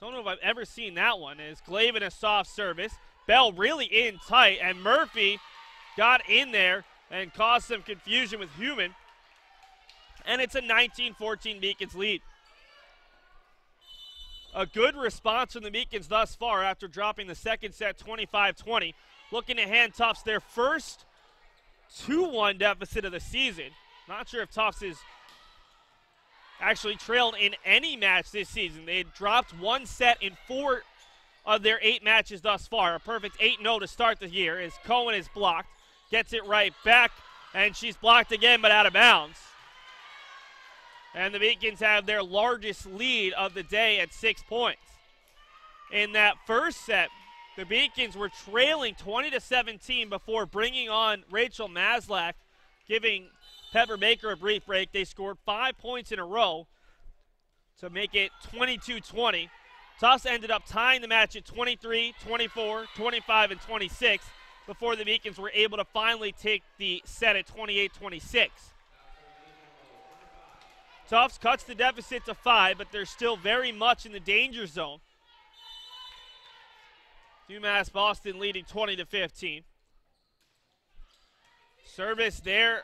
Don't know if I've ever seen that one. As Glavin a soft service. Bell really in tight, and Murphy got in there and caused some confusion with Human. And it's a 19-14 Beacons lead. A good response from the Beacons thus far after dropping the second set 25-20. Looking to hand Tufts their first 2-1 deficit of the season. Not sure if Tufts is actually trailed in any match this season. They had dropped one set in 4 of their 8 matches thus far. A perfect 8-0 to start the year as Cohen is blocked. Gets it right back, and she's blocked again but out of bounds. And the Beacons have their largest lead of the day at 6 points. In that first set, the Beacons were trailing 20-17 before bringing on Rachel Maslak, giving Pepper Baker a brief break. They scored 5 points in a row to make it 22-20. Tufts ended up tying the match at 23, 24, 25, and 26 before the Beacons were able to finally take the set at 28-26. Tufts cuts the deficit to 5, but they're still very much in the danger zone. UMass Boston leading 20-15. Service there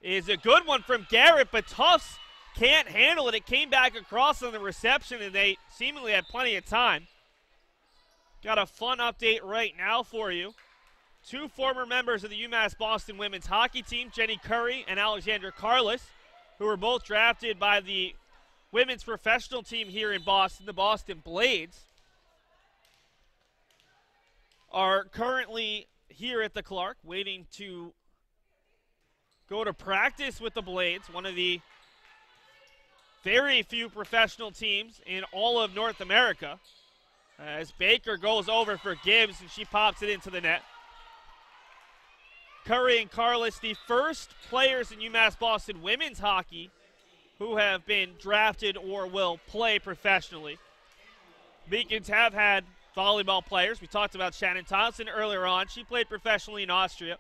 is a good one from Garrett, but Tufts can't handle it. It came back across on the reception, and they seemingly had plenty of time. Got a fun update right now for you. 2 former members of the UMass Boston women's hockey team, Jenny Curry and Alexandra Carlis, who were both drafted by the women's professional team here in Boston, the Boston Blades, are currently here at the Clark waiting to go to practice with the Blades, one of the very few professional teams in all of North America, as Baker goes over for Gibbs and she pops it into the net. Curry and Carlis, the first players in UMass Boston women's hockey who have been drafted or will play professionally. Beacons have had volleyball players. We talked about Shannon Thompson earlier on. She played professionally in Austria.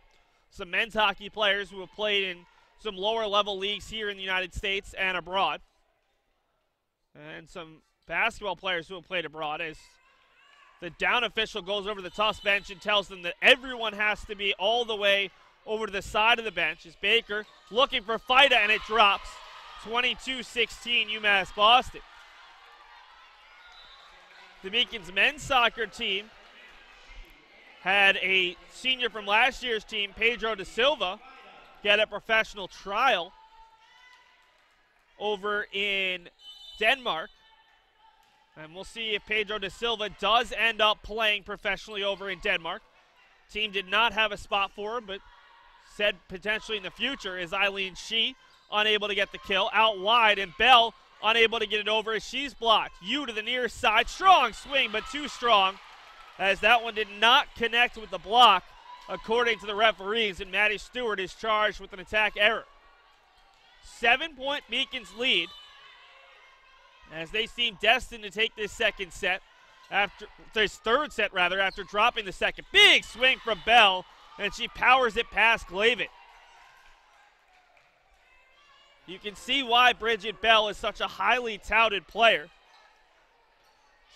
Some men's hockey players who have played in some lower level leagues here in the United States and abroad. And some basketball players who have played abroad, as the down official goes over the Tufts bench and tells them that everyone has to be all the way over to the side of the bench. As Baker looking for Fida, and it drops. 22-16 UMass Boston. The Beacons men's soccer team had a senior from last year's team, Pedro da Silva, get a professional trial over in Denmark. And we'll see if Pedro da Silva does end up playing professionally over in Denmark. Team did not have a spot for him, but said potentially in the future. Is Eileen Shee unable to get the kill. Out wide, and Bell unable to get it over as she's blocked. You to the near side. Strong swing, but too strong, as that one did not connect with the block, according to the referees, and Maddie Stewart is charged with an attack error. 7-point Beacons lead, as they seem destined to take this second set, after this third set rather, after dropping the second. Big swing from Bell, and she powers it past Glavin. You can see why Bridget Bell is such a highly touted player.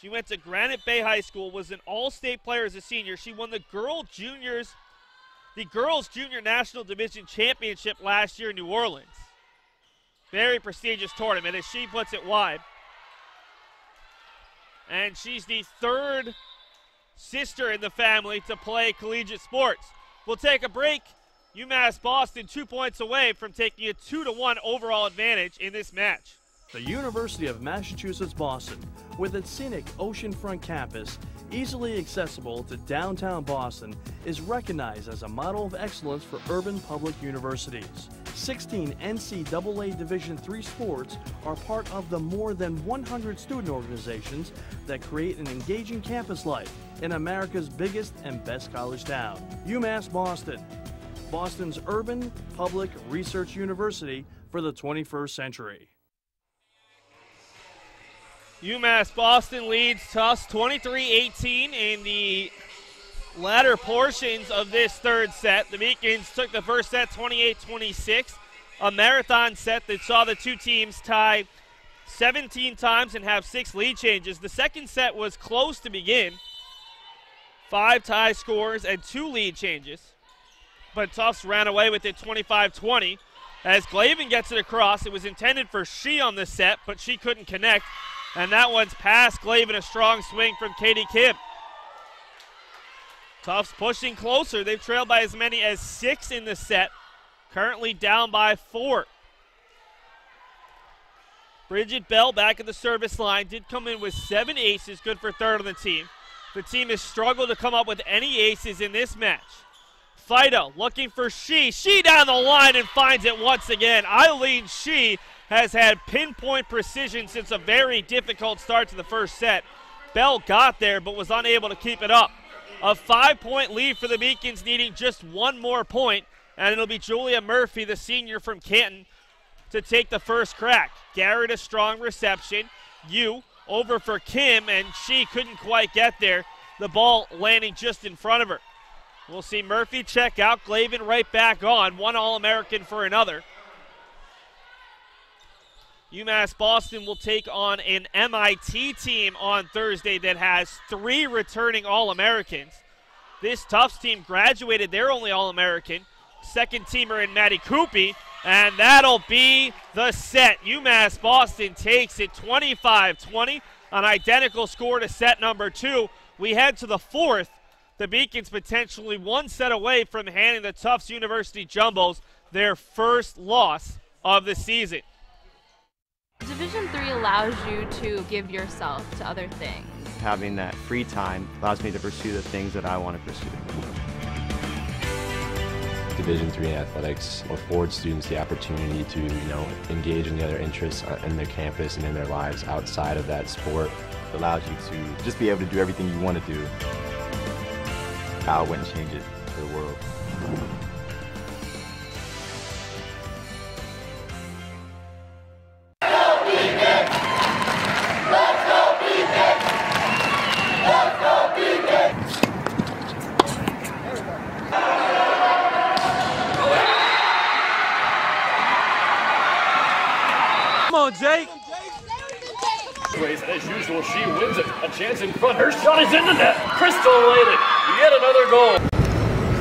She went to Granite Bay High School, was an all-state player as a senior. She won the Girls Junior National Division Championship last year in New Orleans. Very prestigious tournament, as she puts it wide. And she's the third sister in the family to play collegiate sports. We'll take a break. UMass Boston 2 points away from taking a 2-1 overall advantage in this match. The University of Massachusetts Boston, with its scenic oceanfront campus, easily accessible to downtown Boston, is recognized as a model of excellence for urban public universities. 16 NCAA Division III sports are part of the more than 100 student organizations that create an engaging campus life in America's biggest and best college town. UMass Boston, Boston's urban public research university for the 21st century. UMass Boston leads Tufts 23-18 in the latter portions of this third set. The Beacons took the first set 28-26, a marathon set that saw the two teams tie 17 times and have 6 lead changes. The second set was close to begin. 5 tie scores and 2 lead changes. But Tufts ran away with it 25-20. As Glavin gets it across, it was intended for She on the set, but she couldn't connect. And that one's past Glavin, a strong swing from Katie Kim. Tufts pushing closer. They've trailed by as many as 6 in the set. Currently down by 4. Bridget Bell back at the service line. Did come in with 7 aces, good for 3rd on the team. The team has struggled to come up with any aces in this match. Fido looking for She. She down the line and finds it once again. Eileen She has had pinpoint precision since a very difficult start to the first set. Bell got there but was unable to keep it up. A 5-point lead for the Beacons, needing just 1 more point, and it'll be Julia Murphy, the senior from Canton, to take the first crack. Garrett, a strong reception. Over for Kim, and she couldn't quite get there. The ball landing just in front of her. We'll see Murphy check out, Glavin right back on. 1 All-American for another. UMass Boston will take on an MIT team on Thursday that has 3 returning All-Americans. This Tufts team graduated their only All-American. Second teamer in Maddie Coopy, and that'll be the set. UMass Boston takes it 25-20, an identical score to set number 2. We head to the 4th. The Beacons potentially 1 set away from handing the Tufts University Jumbos their first loss of the season. Division III allows you to give yourself to other things. Having that free time allows me to pursue the things that I want to pursue. Division III in athletics affords students the opportunity to, engage in the other interests in their campus and in their lives outside of that sport. It allows you to just be able to do everything you want to do. I wouldn't change it for the world. Come on, Jake. As usual, she wins it. A chance in front. Her shot is in the net. Crystal Layden. Yet another goal.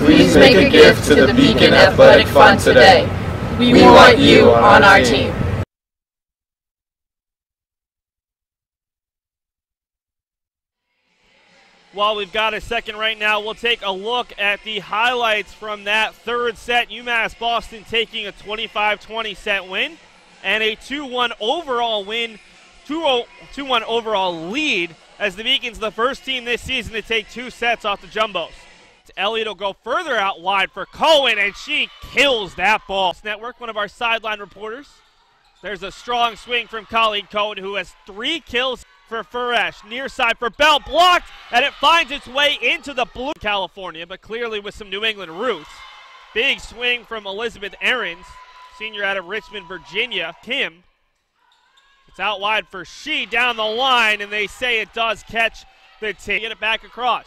Please make a gift to the Beacon Athletic Fund today. We want you on our team. While we've got a second right now, we'll take a look at the highlights from that 3rd set. UMass Boston taking a 25-20 set win and a 2-1 overall win, 2-1 overall lead, as the Beacons the first team this season to take 2 sets off the Jumbos. Elliott will go further out wide for Cohen, and she kills that ball. Network, one of our sideline reporters. There's a strong swing from Colleen Cohen, who has 3 kills for Furesh. Near side for Bell, blocked, and it finds its way into the blue. California, but clearly with some New England roots. Big swing from Elizabeth Ahrens, senior out of Richmond, Virginia. Kim. It's out wide for She down the line, and they say it does catch the tee. Get it back across.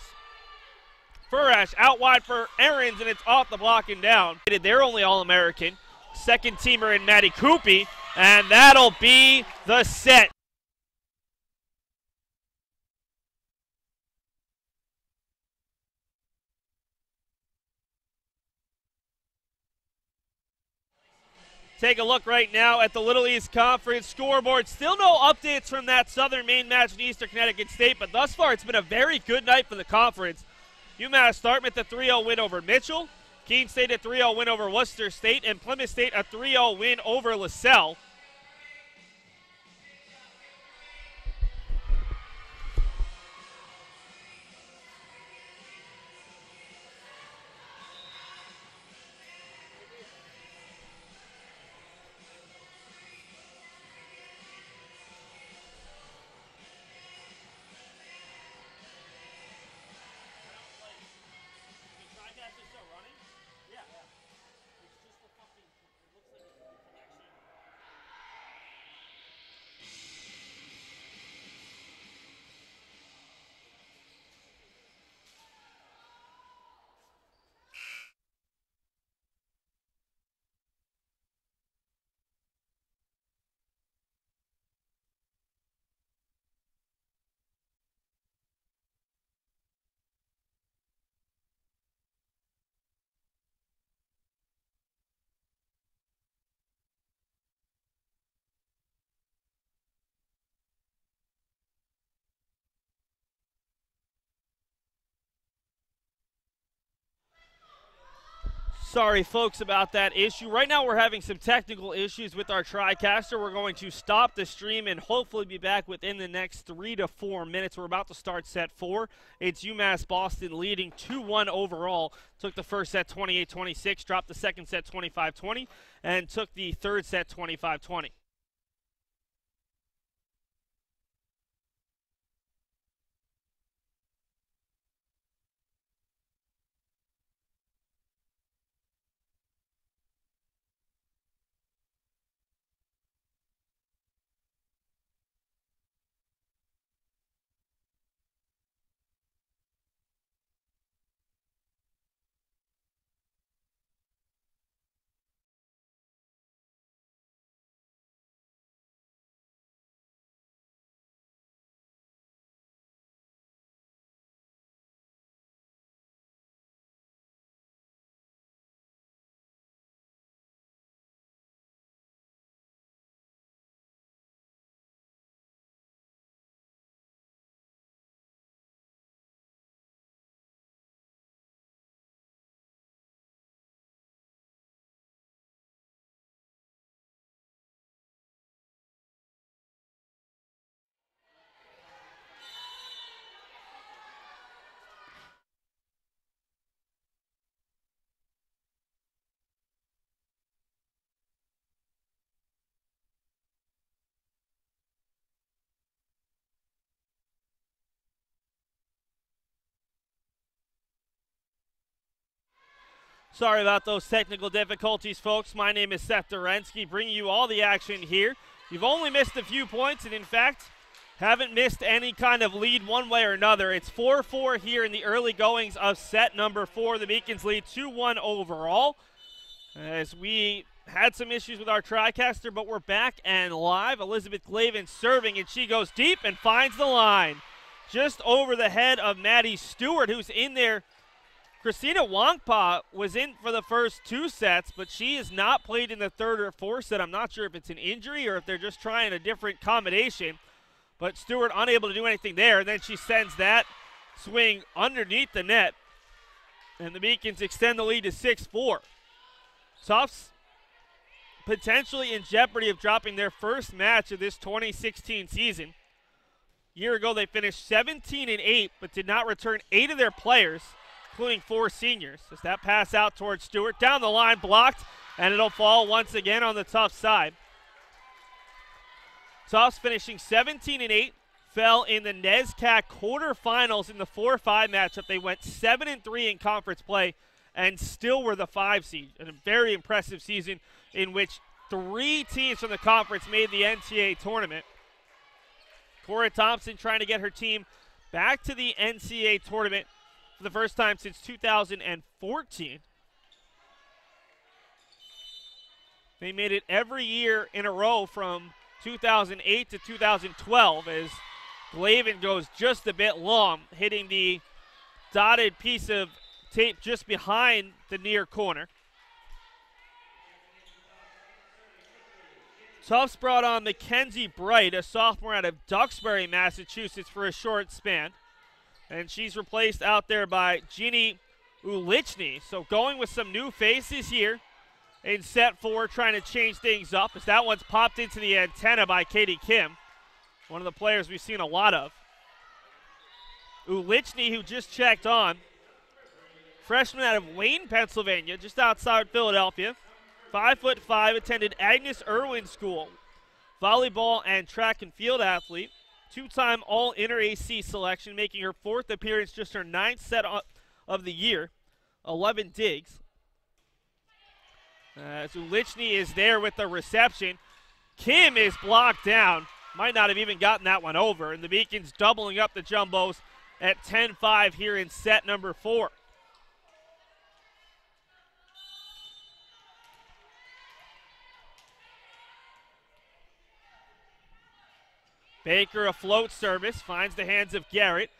Furesh out wide for Ahrens, and it's off the block and down. They're only All-American. Second teamer in Maddie Coopy, and that'll be the set. Take a look right now at the Little East Conference scoreboard. Still no updates from that Southern Maine match with Eastern Connecticut State, but thus far it's been a very good night for the conference. UMass Dartmouth a 3-0 win over Mitchell. Keene State a 3-0 win over Worcester State, and Plymouth State a 3-0 win over LaSalle. Sorry, folks, about that issue. Right now we're having some technical issues with our TriCaster. We're going to stop the stream and hopefully be back within the next 3 to 4 minutes. We're about to start set 4. It's UMass Boston leading 2-1 overall. Took the first set 28-26, dropped the second set 25-20, and took the third set 25-20. Sorry about those technical difficulties, folks. My name is Seth Dorensky, bringing you all the action here. You've only missed a few points, and in fact, haven't missed any kind of lead one way or another. It's 4-4 here in the early goings of set number 4. The Beacons lead 2-1 overall. As we had some issues with our TriCaster, but we're back and live. Elizabeth Glavin serving, and she goes deep and finds the line. Just over the head of Maddie Stewart, who's in there. Christina Wongpa was in for the first 2 sets, but she has not played in the third or fourth set. I'm not sure if it's an injury or if they're just trying a different combination. But Stewart unable to do anything there. And then she sends that swing underneath the net. And the Beacons extend the lead to 6-4. Tufts potentially in jeopardy of dropping their first match of this 2016 season. A year ago they finished 17-8, but did not return 8 of their players, including 4 seniors. As that pass out towards Stewart, down the line, blocked, and it'll fall once again on the Tufts side. Tufts finishing 17-8, fell in the NESCAC quarterfinals in the 4-5 matchup. They went 7-3 in conference play and still were the 5 seed. And a very impressive season in which 3 teams from the conference made the NCAA tournament. Cora Thompson trying to get her team back to the NCAA tournament for the first time since 2014. They made it every year in a row from 2008 to 2012 as Glavin goes just a bit long, hitting the dotted piece of tape just behind the near corner. Tufts brought on Mackenzie Bright, a sophomore out of Duxbury, Massachusetts, for a short span. And she's replaced out there by Ginny Ulichny. So going with some new faces here in set 4, trying to change things up, as that one's popped into the antenna by Katie Kim, one of the players we've seen a lot of. Ulichny, who just checked on, freshman out of Wayne, Pennsylvania, just outside Philadelphia, 5'5", attended Agnes Irwin School, volleyball and track and field athlete, 2-time All-Inter-AC selection, making her 4th appearance, just her 9th set of the year, 11 digs. Ulichny is there with the reception. Kim is blocked down. Might not have even gotten that one over. And the Beacons doubling up the Jumbos at 10-5 here in set number 4. Baker, a float service, finds the hands of Garrett.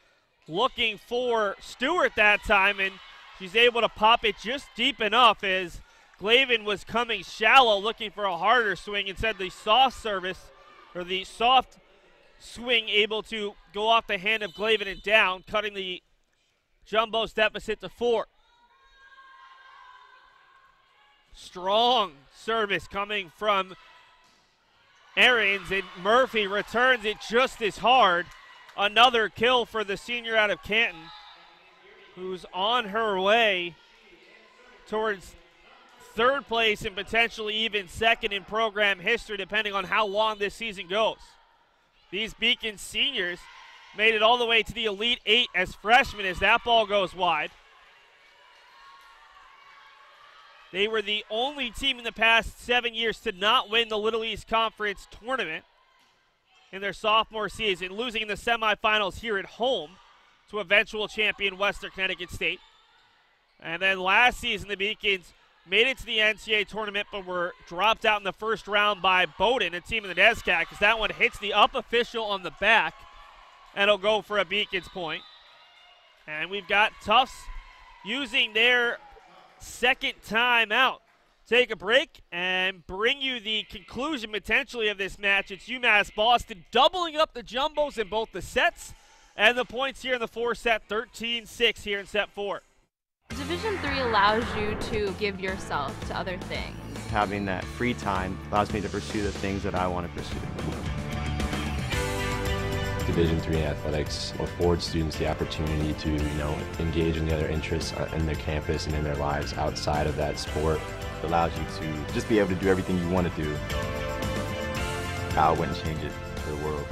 Looking for Stewart that time, and she's able to pop it just deep enough as Glavin was coming shallow, looking for a harder swing. Instead, the soft service, or the soft swing, able to go off the hand of Glavin and down, cutting the Jumbos deficit to 4. Strong service coming from Aarons, and Murphy returns it just as hard. Another kill for the senior out of Canton, who's on her way towards third place and potentially even second in program history, depending on how long this season goes. These Beacon seniors made it all the way to the Elite Eight as freshmen as that ball goes wide. They were the only team in the past 7 years to not win the Little East Conference tournament in their sophomore season, losing in the semifinals here at home to eventual champion Western Connecticut State. And then last season, the Beacons made it to the NCAA tournament, but were dropped out in the first round by Bowdoin, a team in the NESCAC, because that one hits the up official on the back, and it'll go for a Beacons point. And we've got Tufts using their second time out. Take a break and bring you the conclusion potentially of this match. It's UMass Boston doubling up the jumbos in both the sets and the points here in the 4-set, 13-6 here in set 4. Division III allows you to give yourself to other things. Having that free time allows me to pursue the things that I want to pursue. Division III athletics affords students the opportunity to, engage in the other interests in their campus and in their lives outside of that sport. It allows you to just be able to do everything you want to do. I wouldn't change it for the world.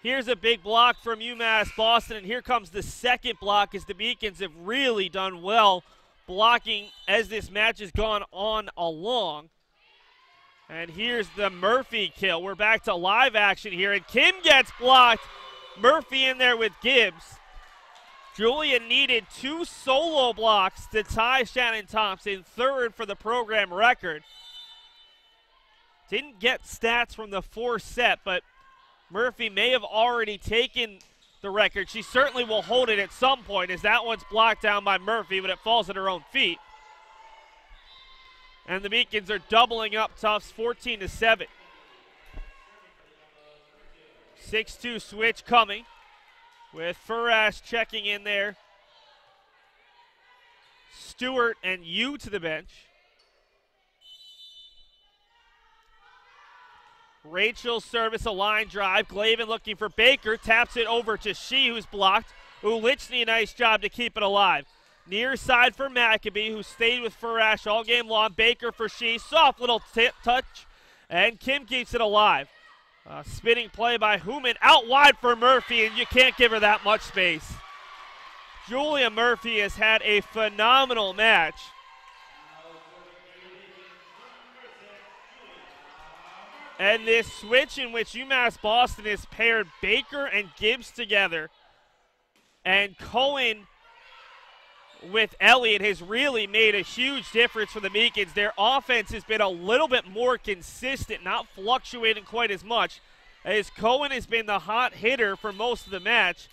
Here's a big block from UMass Boston, and here comes the second block as the Beacons have really done well blocking as this match has gone on along. And here's the Murphy kill. We're back to live action here, and Kim gets blocked. Murphy in there with Gibbs. Julia needed 2 solo blocks to tie Shannon Thompson, third for the program record. Didn't get stats from the 4th set, but Murphy may have already taken the record. She certainly will hold it at some point, as that one's blocked down by Murphy, but it falls at her own feet. And the Beacons are doubling up Tufts 14-7. 6-2 switch coming with Furash checking in there. Stewart and Yu to the bench. Rachel's service, a line drive. Glavin looking for Baker. Taps it over to She, who's blocked. Ulichny, a nice job to keep it alive. Near side for Maccabee, who stayed with Furash all game long. Baker for She. Soft little touch. And Kim keeps it alive. Spinning play by Human. Out wide for Murphy, and you can't give her that much space. Julia Murphy has had a phenomenal match. And this switch in which UMass Boston has paired Baker and Gibbs together and Cohen with Elliott has really made a huge difference for the Beacons. Their offense has been a little bit more consistent, not fluctuating quite as much, as Cohen has been the hot hitter for most of the match.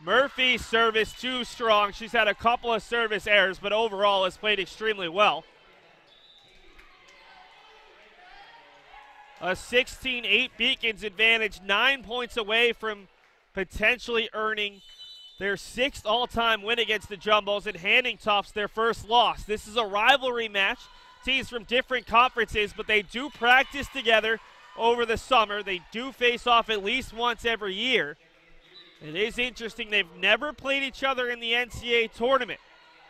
Murphy's service too strong. She's had a couple of service errors, but overall has played extremely well. A 16-8 Beacons advantage, 9 points away from potentially earning their 6th all-time win against the Jumbos and handing Tufts their first loss. This is a rivalry match. Teams from different conferences, but they do practice together over the summer. They do face off at least once every year. It is interesting, they've never played each other in the NCAA tournament.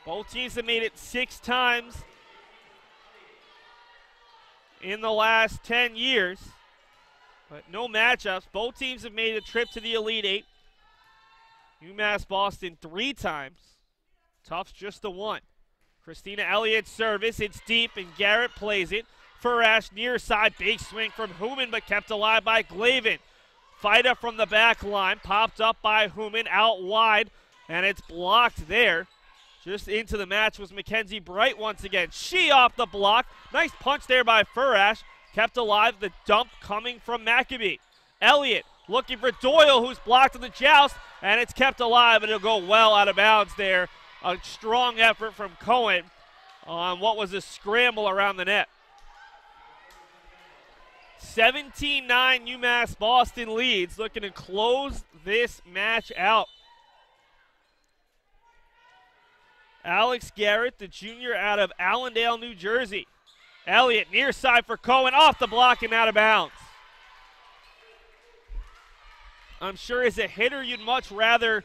Both teams have made it 6 times in the last 10 years, but no matchups. Both teams have made a trip to the Elite Eight. UMass Boston 3 times. Tufts just the 1. Christina Elliott's service, it's deep, and Garrett plays it. Furash near side, big swing from Human, but kept alive by Glavin. Fida from the back line, popped up by Human, out wide, and it's blocked there. Just into the match was Mackenzie Bright once again. She off the block. Nice punch there by Furash. Kept alive, the dump coming from Maccabee. Elliott looking for Doyle, who's blocked in the joust, and it's kept alive, and it'll go well out of bounds there. A strong effort from Cohen. on what was a scramble around the net. 17-9 UMass Boston leads, looking to close this match out. Alex Garrett, the junior out of Allendale, New Jersey. Elliott near side for Cohen, off the block and out of bounds. I'm sure as a hitter you'd much rather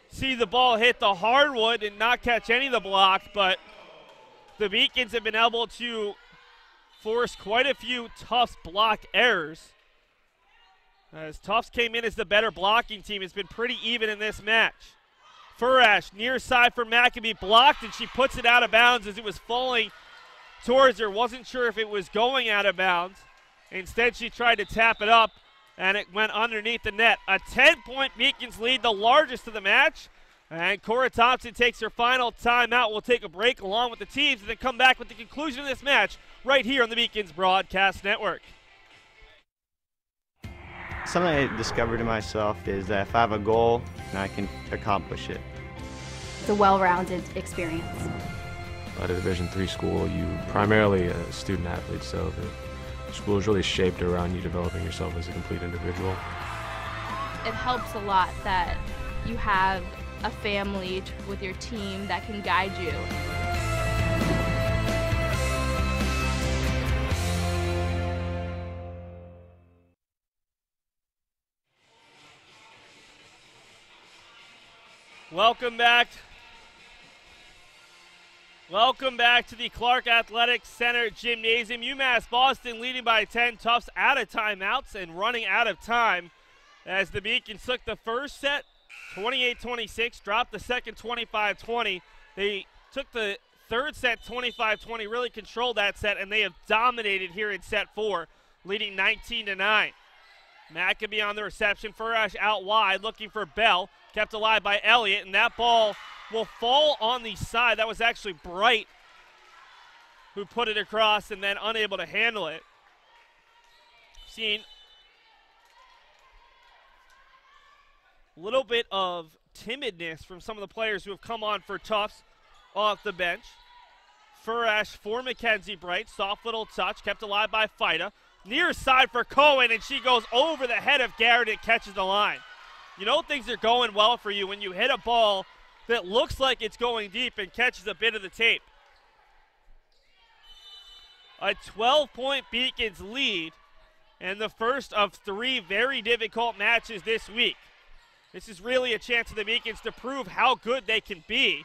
see the ball hit the hardwood and not catch any of the block, but the Beacons have been able to force quite a few Tufts block errors. As Tufts came in as the better blocking team, it's been pretty even in this match. Furash near side for McAbee, blocked, and she puts it out of bounds as it was falling towards her. Wasn't sure if it was going out of bounds. Instead, she tried to tap it up, and it went underneath the net. A 10-point Beacons lead, the largest of the match. And Cora Thompson takes her final timeout. We'll take a break along with the teams and then come back with the conclusion of this match right here on the Beacons Broadcast Network. Something I discovered in myself is that if I have a goal, then I can accomplish it. It's a well-rounded experience. At a Division III school, you primarily a student athlete, so the school is really shaped around you developing yourself as a complete individual. It helps a lot that you have a family with your team that can guide you. Welcome back. Welcome back to the Clark Athletic Center Gymnasium. UMass Boston leading by 10. Tufts out of timeouts and running out of time as the Beacons took the first set 28-26, dropped the second 25-20. They took the third set 25-20, really controlled that set, and they have dominated here in set 4, leading 19-9. McAbee on the reception. Furash out wide looking for Bell. Kept alive by Elliott, and that ball will fall on the side. That was actually Bright who put it across and then unable to handle it. Seen a little bit of timidness from some of the players who have come on for Tufts off the bench. Furash for Mackenzie Bright. Soft little touch, kept alive by Fida. Near side for Cohen, and she goes over the head of Garrett and catches the line. You know things are going well for you when you hit a ball that looks like it's going deep and catches a bit of the tape. A 12-point Beacons lead and the first of 3 very difficult matches this week. This is really a chance for the Beacons to prove how good they can be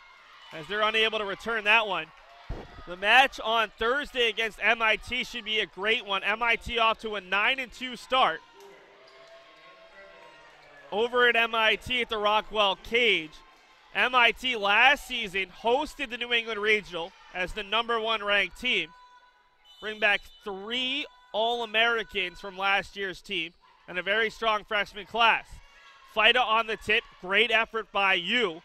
as they're unable to return that one. The match on Thursday against MIT should be a great one. MIT off to a 9-2 start over at MIT at the Rockwell Cage. MIT last season hosted the New England Regional as the #1 ranked team. Bring back 3 All-Americans from last year's team and a very strong freshman class. Fida on the tip, great effort by you.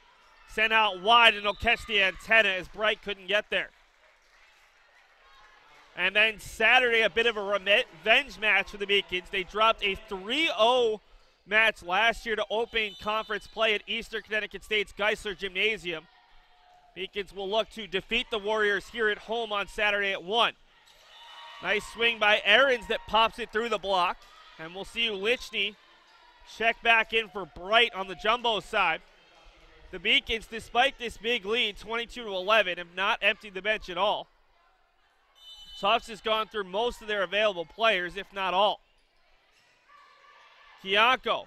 Sent out wide and he'll catch the antenna as Bright couldn't get there. And then Saturday, a bit of a revenge match for the Beacons. They dropped a 3-0 match last year to open conference play at Eastern Connecticut State's Geisler Gymnasium. Beacons will look to defeat the Warriors here at home on Saturday at 1. Nice swing by Ahrens that pops it through the block. And we'll see Lichny check back in for Bright on the jumbo side. The Beacons, despite this big lead, 22-11, have not emptied the bench at all. Tufts has gone through most of their available players, if not all. Kianko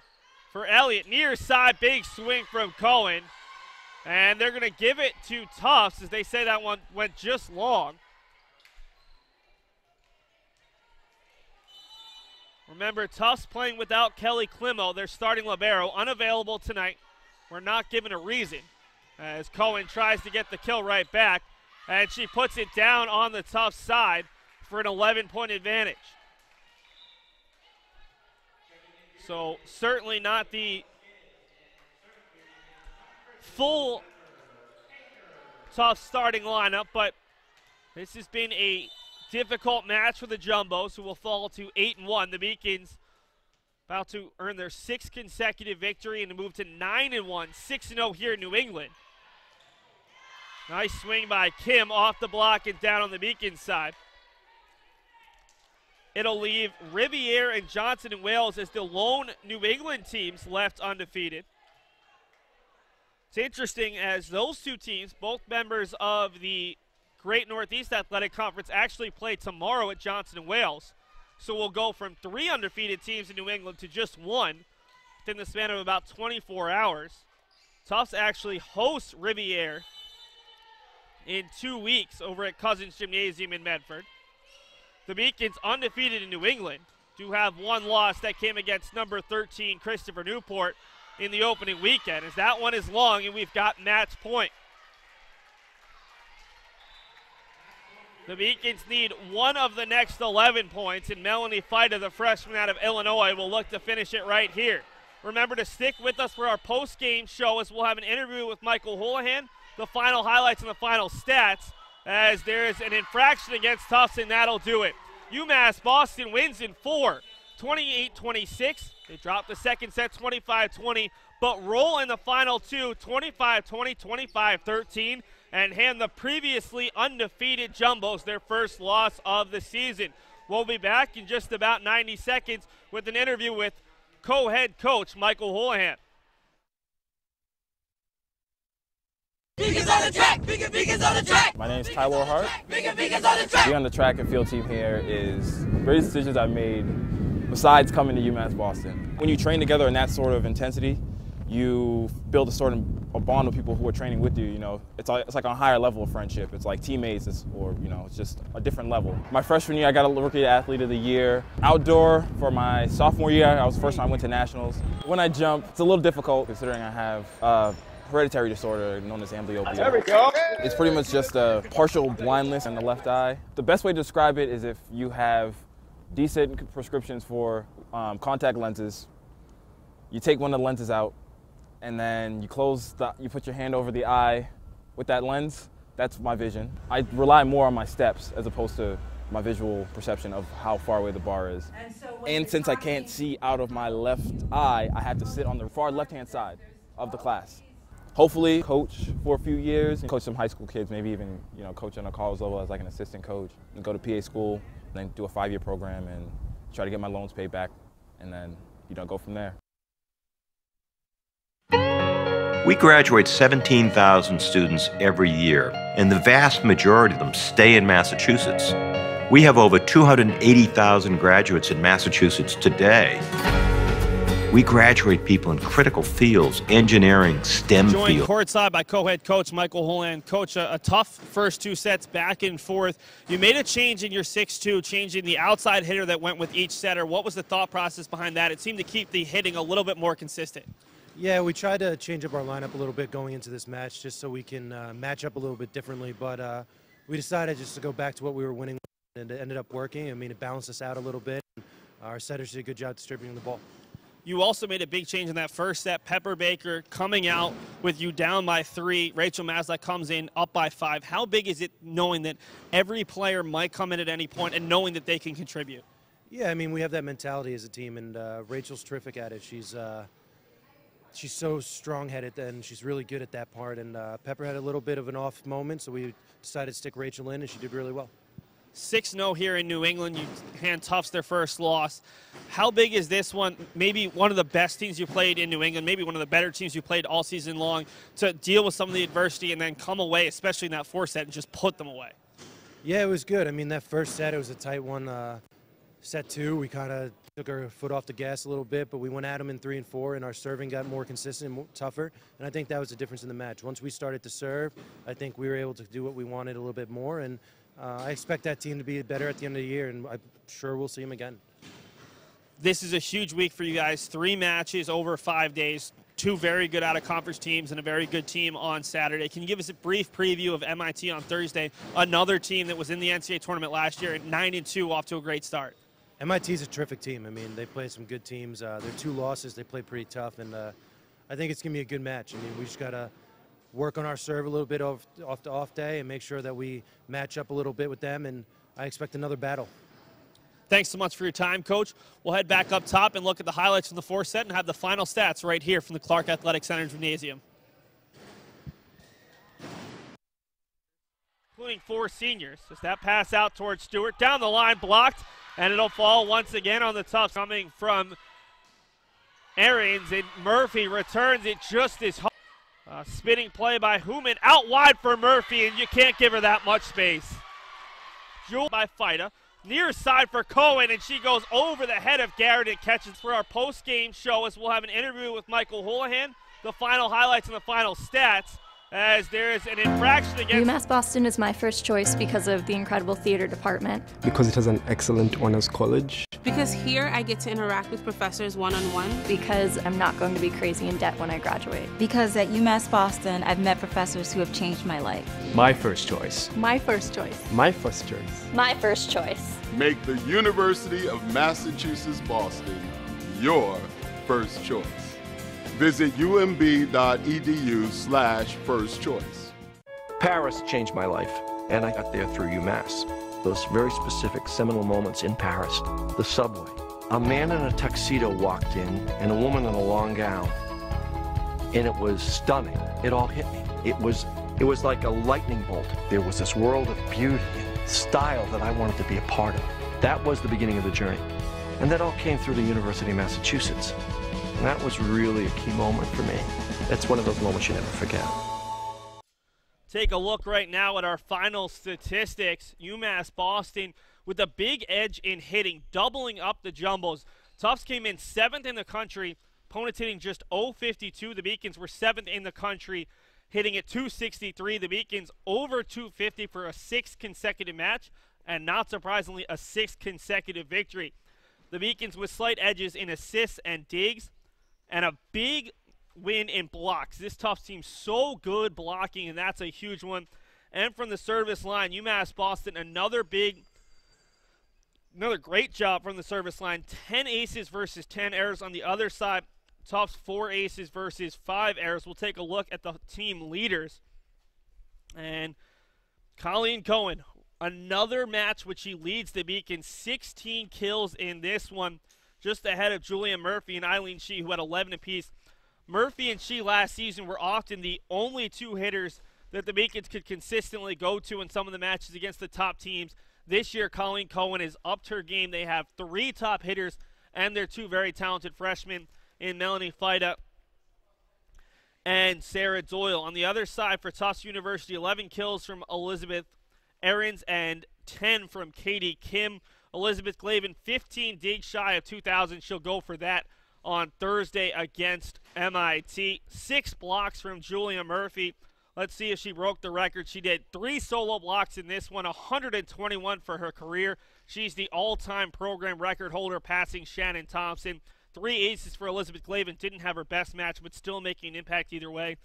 for Elliott, near side, big swing from Cohen. And they're going to give it to Tufts as they say that one went just long. Remember, Tufts playing without Kelly Climo, their starting libero, unavailable tonight. We're not given a reason as Cohen tries to get the kill right back. And she puts it down on the Tufts side for an 11-point advantage. So certainly not the full Tufts starting lineup, but this has been a difficult match for the Jumbos, who will fall to 8-1. The Beacons about to earn their 6th consecutive victory and to move to 9-1, 6-0 here in New England. Nice swing by Kim off the block and down on the Beacon side. It'll leave Riviere and Johnson and Wales as the lone New England teams left undefeated. It's interesting as those two teams, both members of the Great Northeast Athletic Conference, actually play tomorrow at Johnson and Wales. So we'll go from 3 undefeated teams in New England to just 1 within the span of about 24 hours. Tufts actually hosts Riviere in 2 weeks over at Cousins Gymnasium in Medford. The Beacons, undefeated in New England, do have 1 loss that came against number 13 Christopher Newport in the opening weekend, as that one is long and we've got match point. The Beacons need 1 of the next 11 points, and Melanie Fida, the freshman out of Illinois, will look to finish it right here. Remember to stick with us for our post-game show, as we'll have an interview with Michael Houlihan, the final highlights and the final stats, as there is an infraction against Tufts, and that'll do it. UMass Boston wins in 4, 28-26. They drop the second set 25-20, but roll in the final 2, 25-20, 25-13, and hand the previously undefeated Jumbos their first loss of the season. We'll be back in just about 90 seconds with an interview with co-head coach Michael Houlihan. Beacons on the track! Beacons on the track! My name is Tyler Hart. Beacons on the track! Being on the track and field team here is greatest decisions I've made besides coming to UMass Boston. When you train together in that sort of intensity, you build a sort of a bond with people who are training with you. You know, it's like on a higher level of friendship. It's like teammates, it's just a different level. My freshman year, I got a Rookie Athlete of the Year. Outdoor, for my sophomore year, I was the first time I went to nationals. When I jump, it's a little difficult considering I have hereditary disorder known as amblyopia. There we go. It's pretty much just a partial blindness in the left eye. The best way to describe it is if you have decent prescriptions for contact lenses, you take one of the lenses out, and then you put your hand over the eye with that lens. That's my vision. I rely more on my steps as opposed to my visual perception of how far away the bar is. And since I can't see out of my left eye, I have to sit on the far left-hand side of the class. Hopefully coach for a few years, and coach some high school kids, maybe even coach on a college level as like an assistant coach, and go to PA school, and then do a 5-year program and try to get my loans paid back, and then go from there. We graduate 17,000 students every year, and the vast majority of them stay in Massachusetts. We have over 280,000 graduates in Massachusetts today. We graduate people in critical fields, engineering, STEM Joined fields. courtside by co-head coach Michael Houlihan. Coach, a tough first 2 sets back and forth. You made a change in your 6-2, changing the outside hitter that went with each setter. What was the thought process behind that? It seemed to keep the hitting a little bit more consistent. Yeah, we tried to change up our lineup a little bit going into this match just so we can match up a little bit differently, but we decided just to go back to what we were winning, and it ended up working. I mean, it balanced us out a little bit. Our setters did a good job distributing the ball. You also made a big change in that first set. Pepper Baker coming out with you down by 3. Rachel Maslach comes in up by 5. How big is it knowing that every player might come in at any point and knowing that they can contribute? Yeah, I mean, we have that mentality as a team, and Rachel's terrific at it. She's so strong-headed, and she's really good at that part. And Pepper had a little bit of an off moment, so we decided to stick Rachel in, and she did really well. 6-0 here in New England. You hand Tufts their first loss. How big is this one? Maybe one of the best teams you played in New England, maybe one of the better teams you played all season long, to deal with some of the adversity and then come away, especially in that 4th set, and just put them away. Yeah, it was good. I mean, that first set, it was a tight one. Set 2, we kind of took our foot off the gas a little bit, but we went at them in 3 and 4, and our serving got more consistent and more tougher, and I think that was the difference in the match. Once we started to serve, I think we were able to do what we wanted a little bit more, and I expect that team to be better at the end of the year, and I'm sure we'll see them again. This is a huge week for you guys. 3 matches over 5 days, 2 very good out-of-conference teams and a very good team on Saturday. Can you give us a brief preview of MIT on Thursday, another team that was in the NCAA tournament last year at 9-2, off to a great start? MIT's a terrific team. I mean, they play some good teams. Their 2 losses, they play pretty tough, and I think it's going to be a good match. I mean, we just got to work on our serve a little bit off the off day and make sure that we match up a little bit with them, and I expect another battle. Thanks so much for your time, Coach. We'll head back up top and look at the highlights from the 4th set and have the final stats right here from the Clark Athletic Center Gymnasium. including 4 seniors. As that pass out towards Stewart, down the line, blocked, and it'll fall once again on the Tufts, coming from Aarons, and Murphy returns it just as hard. Spinning play by Hooman, out wide for Murphy, and you can't give her that much space. Jewel by Fida, near side for Cohen, and she goes over the head of Garrett and catches. For our post-game show, as we'll have an interview with Michael Houlihan, the final highlights and the final stats, as there is an infraction against... UMass Boston is my first choice because of the incredible theater department. Because it has an excellent honors college. Because here I get to interact with professors one-on-one. Because I'm not going to be crazy in debt when I graduate. Because at UMass Boston, I've met professors who have changed my life. My first choice. My first choice. My first choice. My first choice. Make the University of Massachusetts Boston your first choice. Visit umb.edu/first choice. Paris changed my life, and I got there through UMass. Those very specific seminal moments in Paris. The subway. A man in a tuxedo walked in, and a woman in a long gown. And it was stunning. It all hit me. It was like a lightning bolt. There was this world of beauty and style that I wanted to be a part of. That was the beginning of the journey. And that all came through the University of Massachusetts. And that was really a key moment for me. That's one of those moments you never forget. Take a look right now at our final statistics. UMass Boston with a big edge in hitting, doubling up the jumbos. Tufts came in 7th in the country, opponents hitting just .052. The Beacons were 7th in the country, hitting at .263. The Beacons over .250 for a 6th consecutive match, and not surprisingly, a 6th consecutive victory. The Beacons with slight edges in assists and digs, and a big win in blocks. This Tufts team's so good blocking, and that's a huge one. And from the service line, UMass Boston, another great job from the service line. 10 aces versus 10 errors on the other side. Tufts 4 aces versus 5 errors. We'll take a look at the team leaders. And Colleen Cohen, another match which she leads the Beacon. 16 kills in this one, just ahead of Julia Murphy and Eileen Shee, who had 11 apiece. Murphy and Shee last season were often the only 2 hitters that the Beacons could consistently go to in some of the matches against the top teams. This year, Colleen Cohen has upped her game. They have 3 top hitters and their 2 very talented freshmen in Melanie Fida and Sarah Doyle. On the other side for Tufts University, 11 kills from Elizabeth Aarons and 10 from Katie Kim. Elizabeth Glavin, 15 digs shy of 2,000. She'll go for that on Thursday against MIT. 6 blocks from Julia Murphy. Let's see if she broke the record. She did 3 solo blocks in this one, 121 for her career. She's the all-time program record holder, passing Shannon Thompson. 3 aces for Elizabeth Glavin. Didn't have her best match, but still making an impact either way.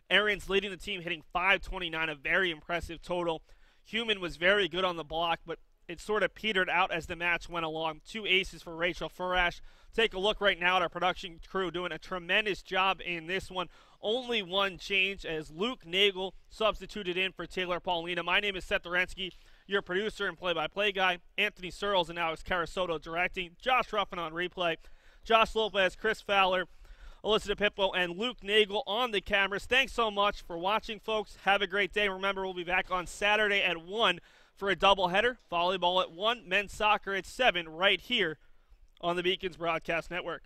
Aaron's leading the team, hitting .529, a very impressive total. Human was very good on the block, but it sort of petered out as the match went along. 2 aces for Rachel Furash. Take a look right now at our production crew doing a tremendous job in this one. Only 1 change as Luke Nagel substituted in for Taylor Paulina. My name is Seth Dorensky, your producer and play-by-play guy. Anthony Searles and Alex Carasoto directing. Josh Ruffin on replay. Josh Lopez, Chris Fowler, Alyssa DePippo, and Luke Nagel on the cameras. Thanks so much for watching, folks. Have a great day. Remember, we'll be back on Saturday at 1 for a doubleheader. Volleyball at 1, men's soccer at 7, right here on the Beacons Broadcast Network.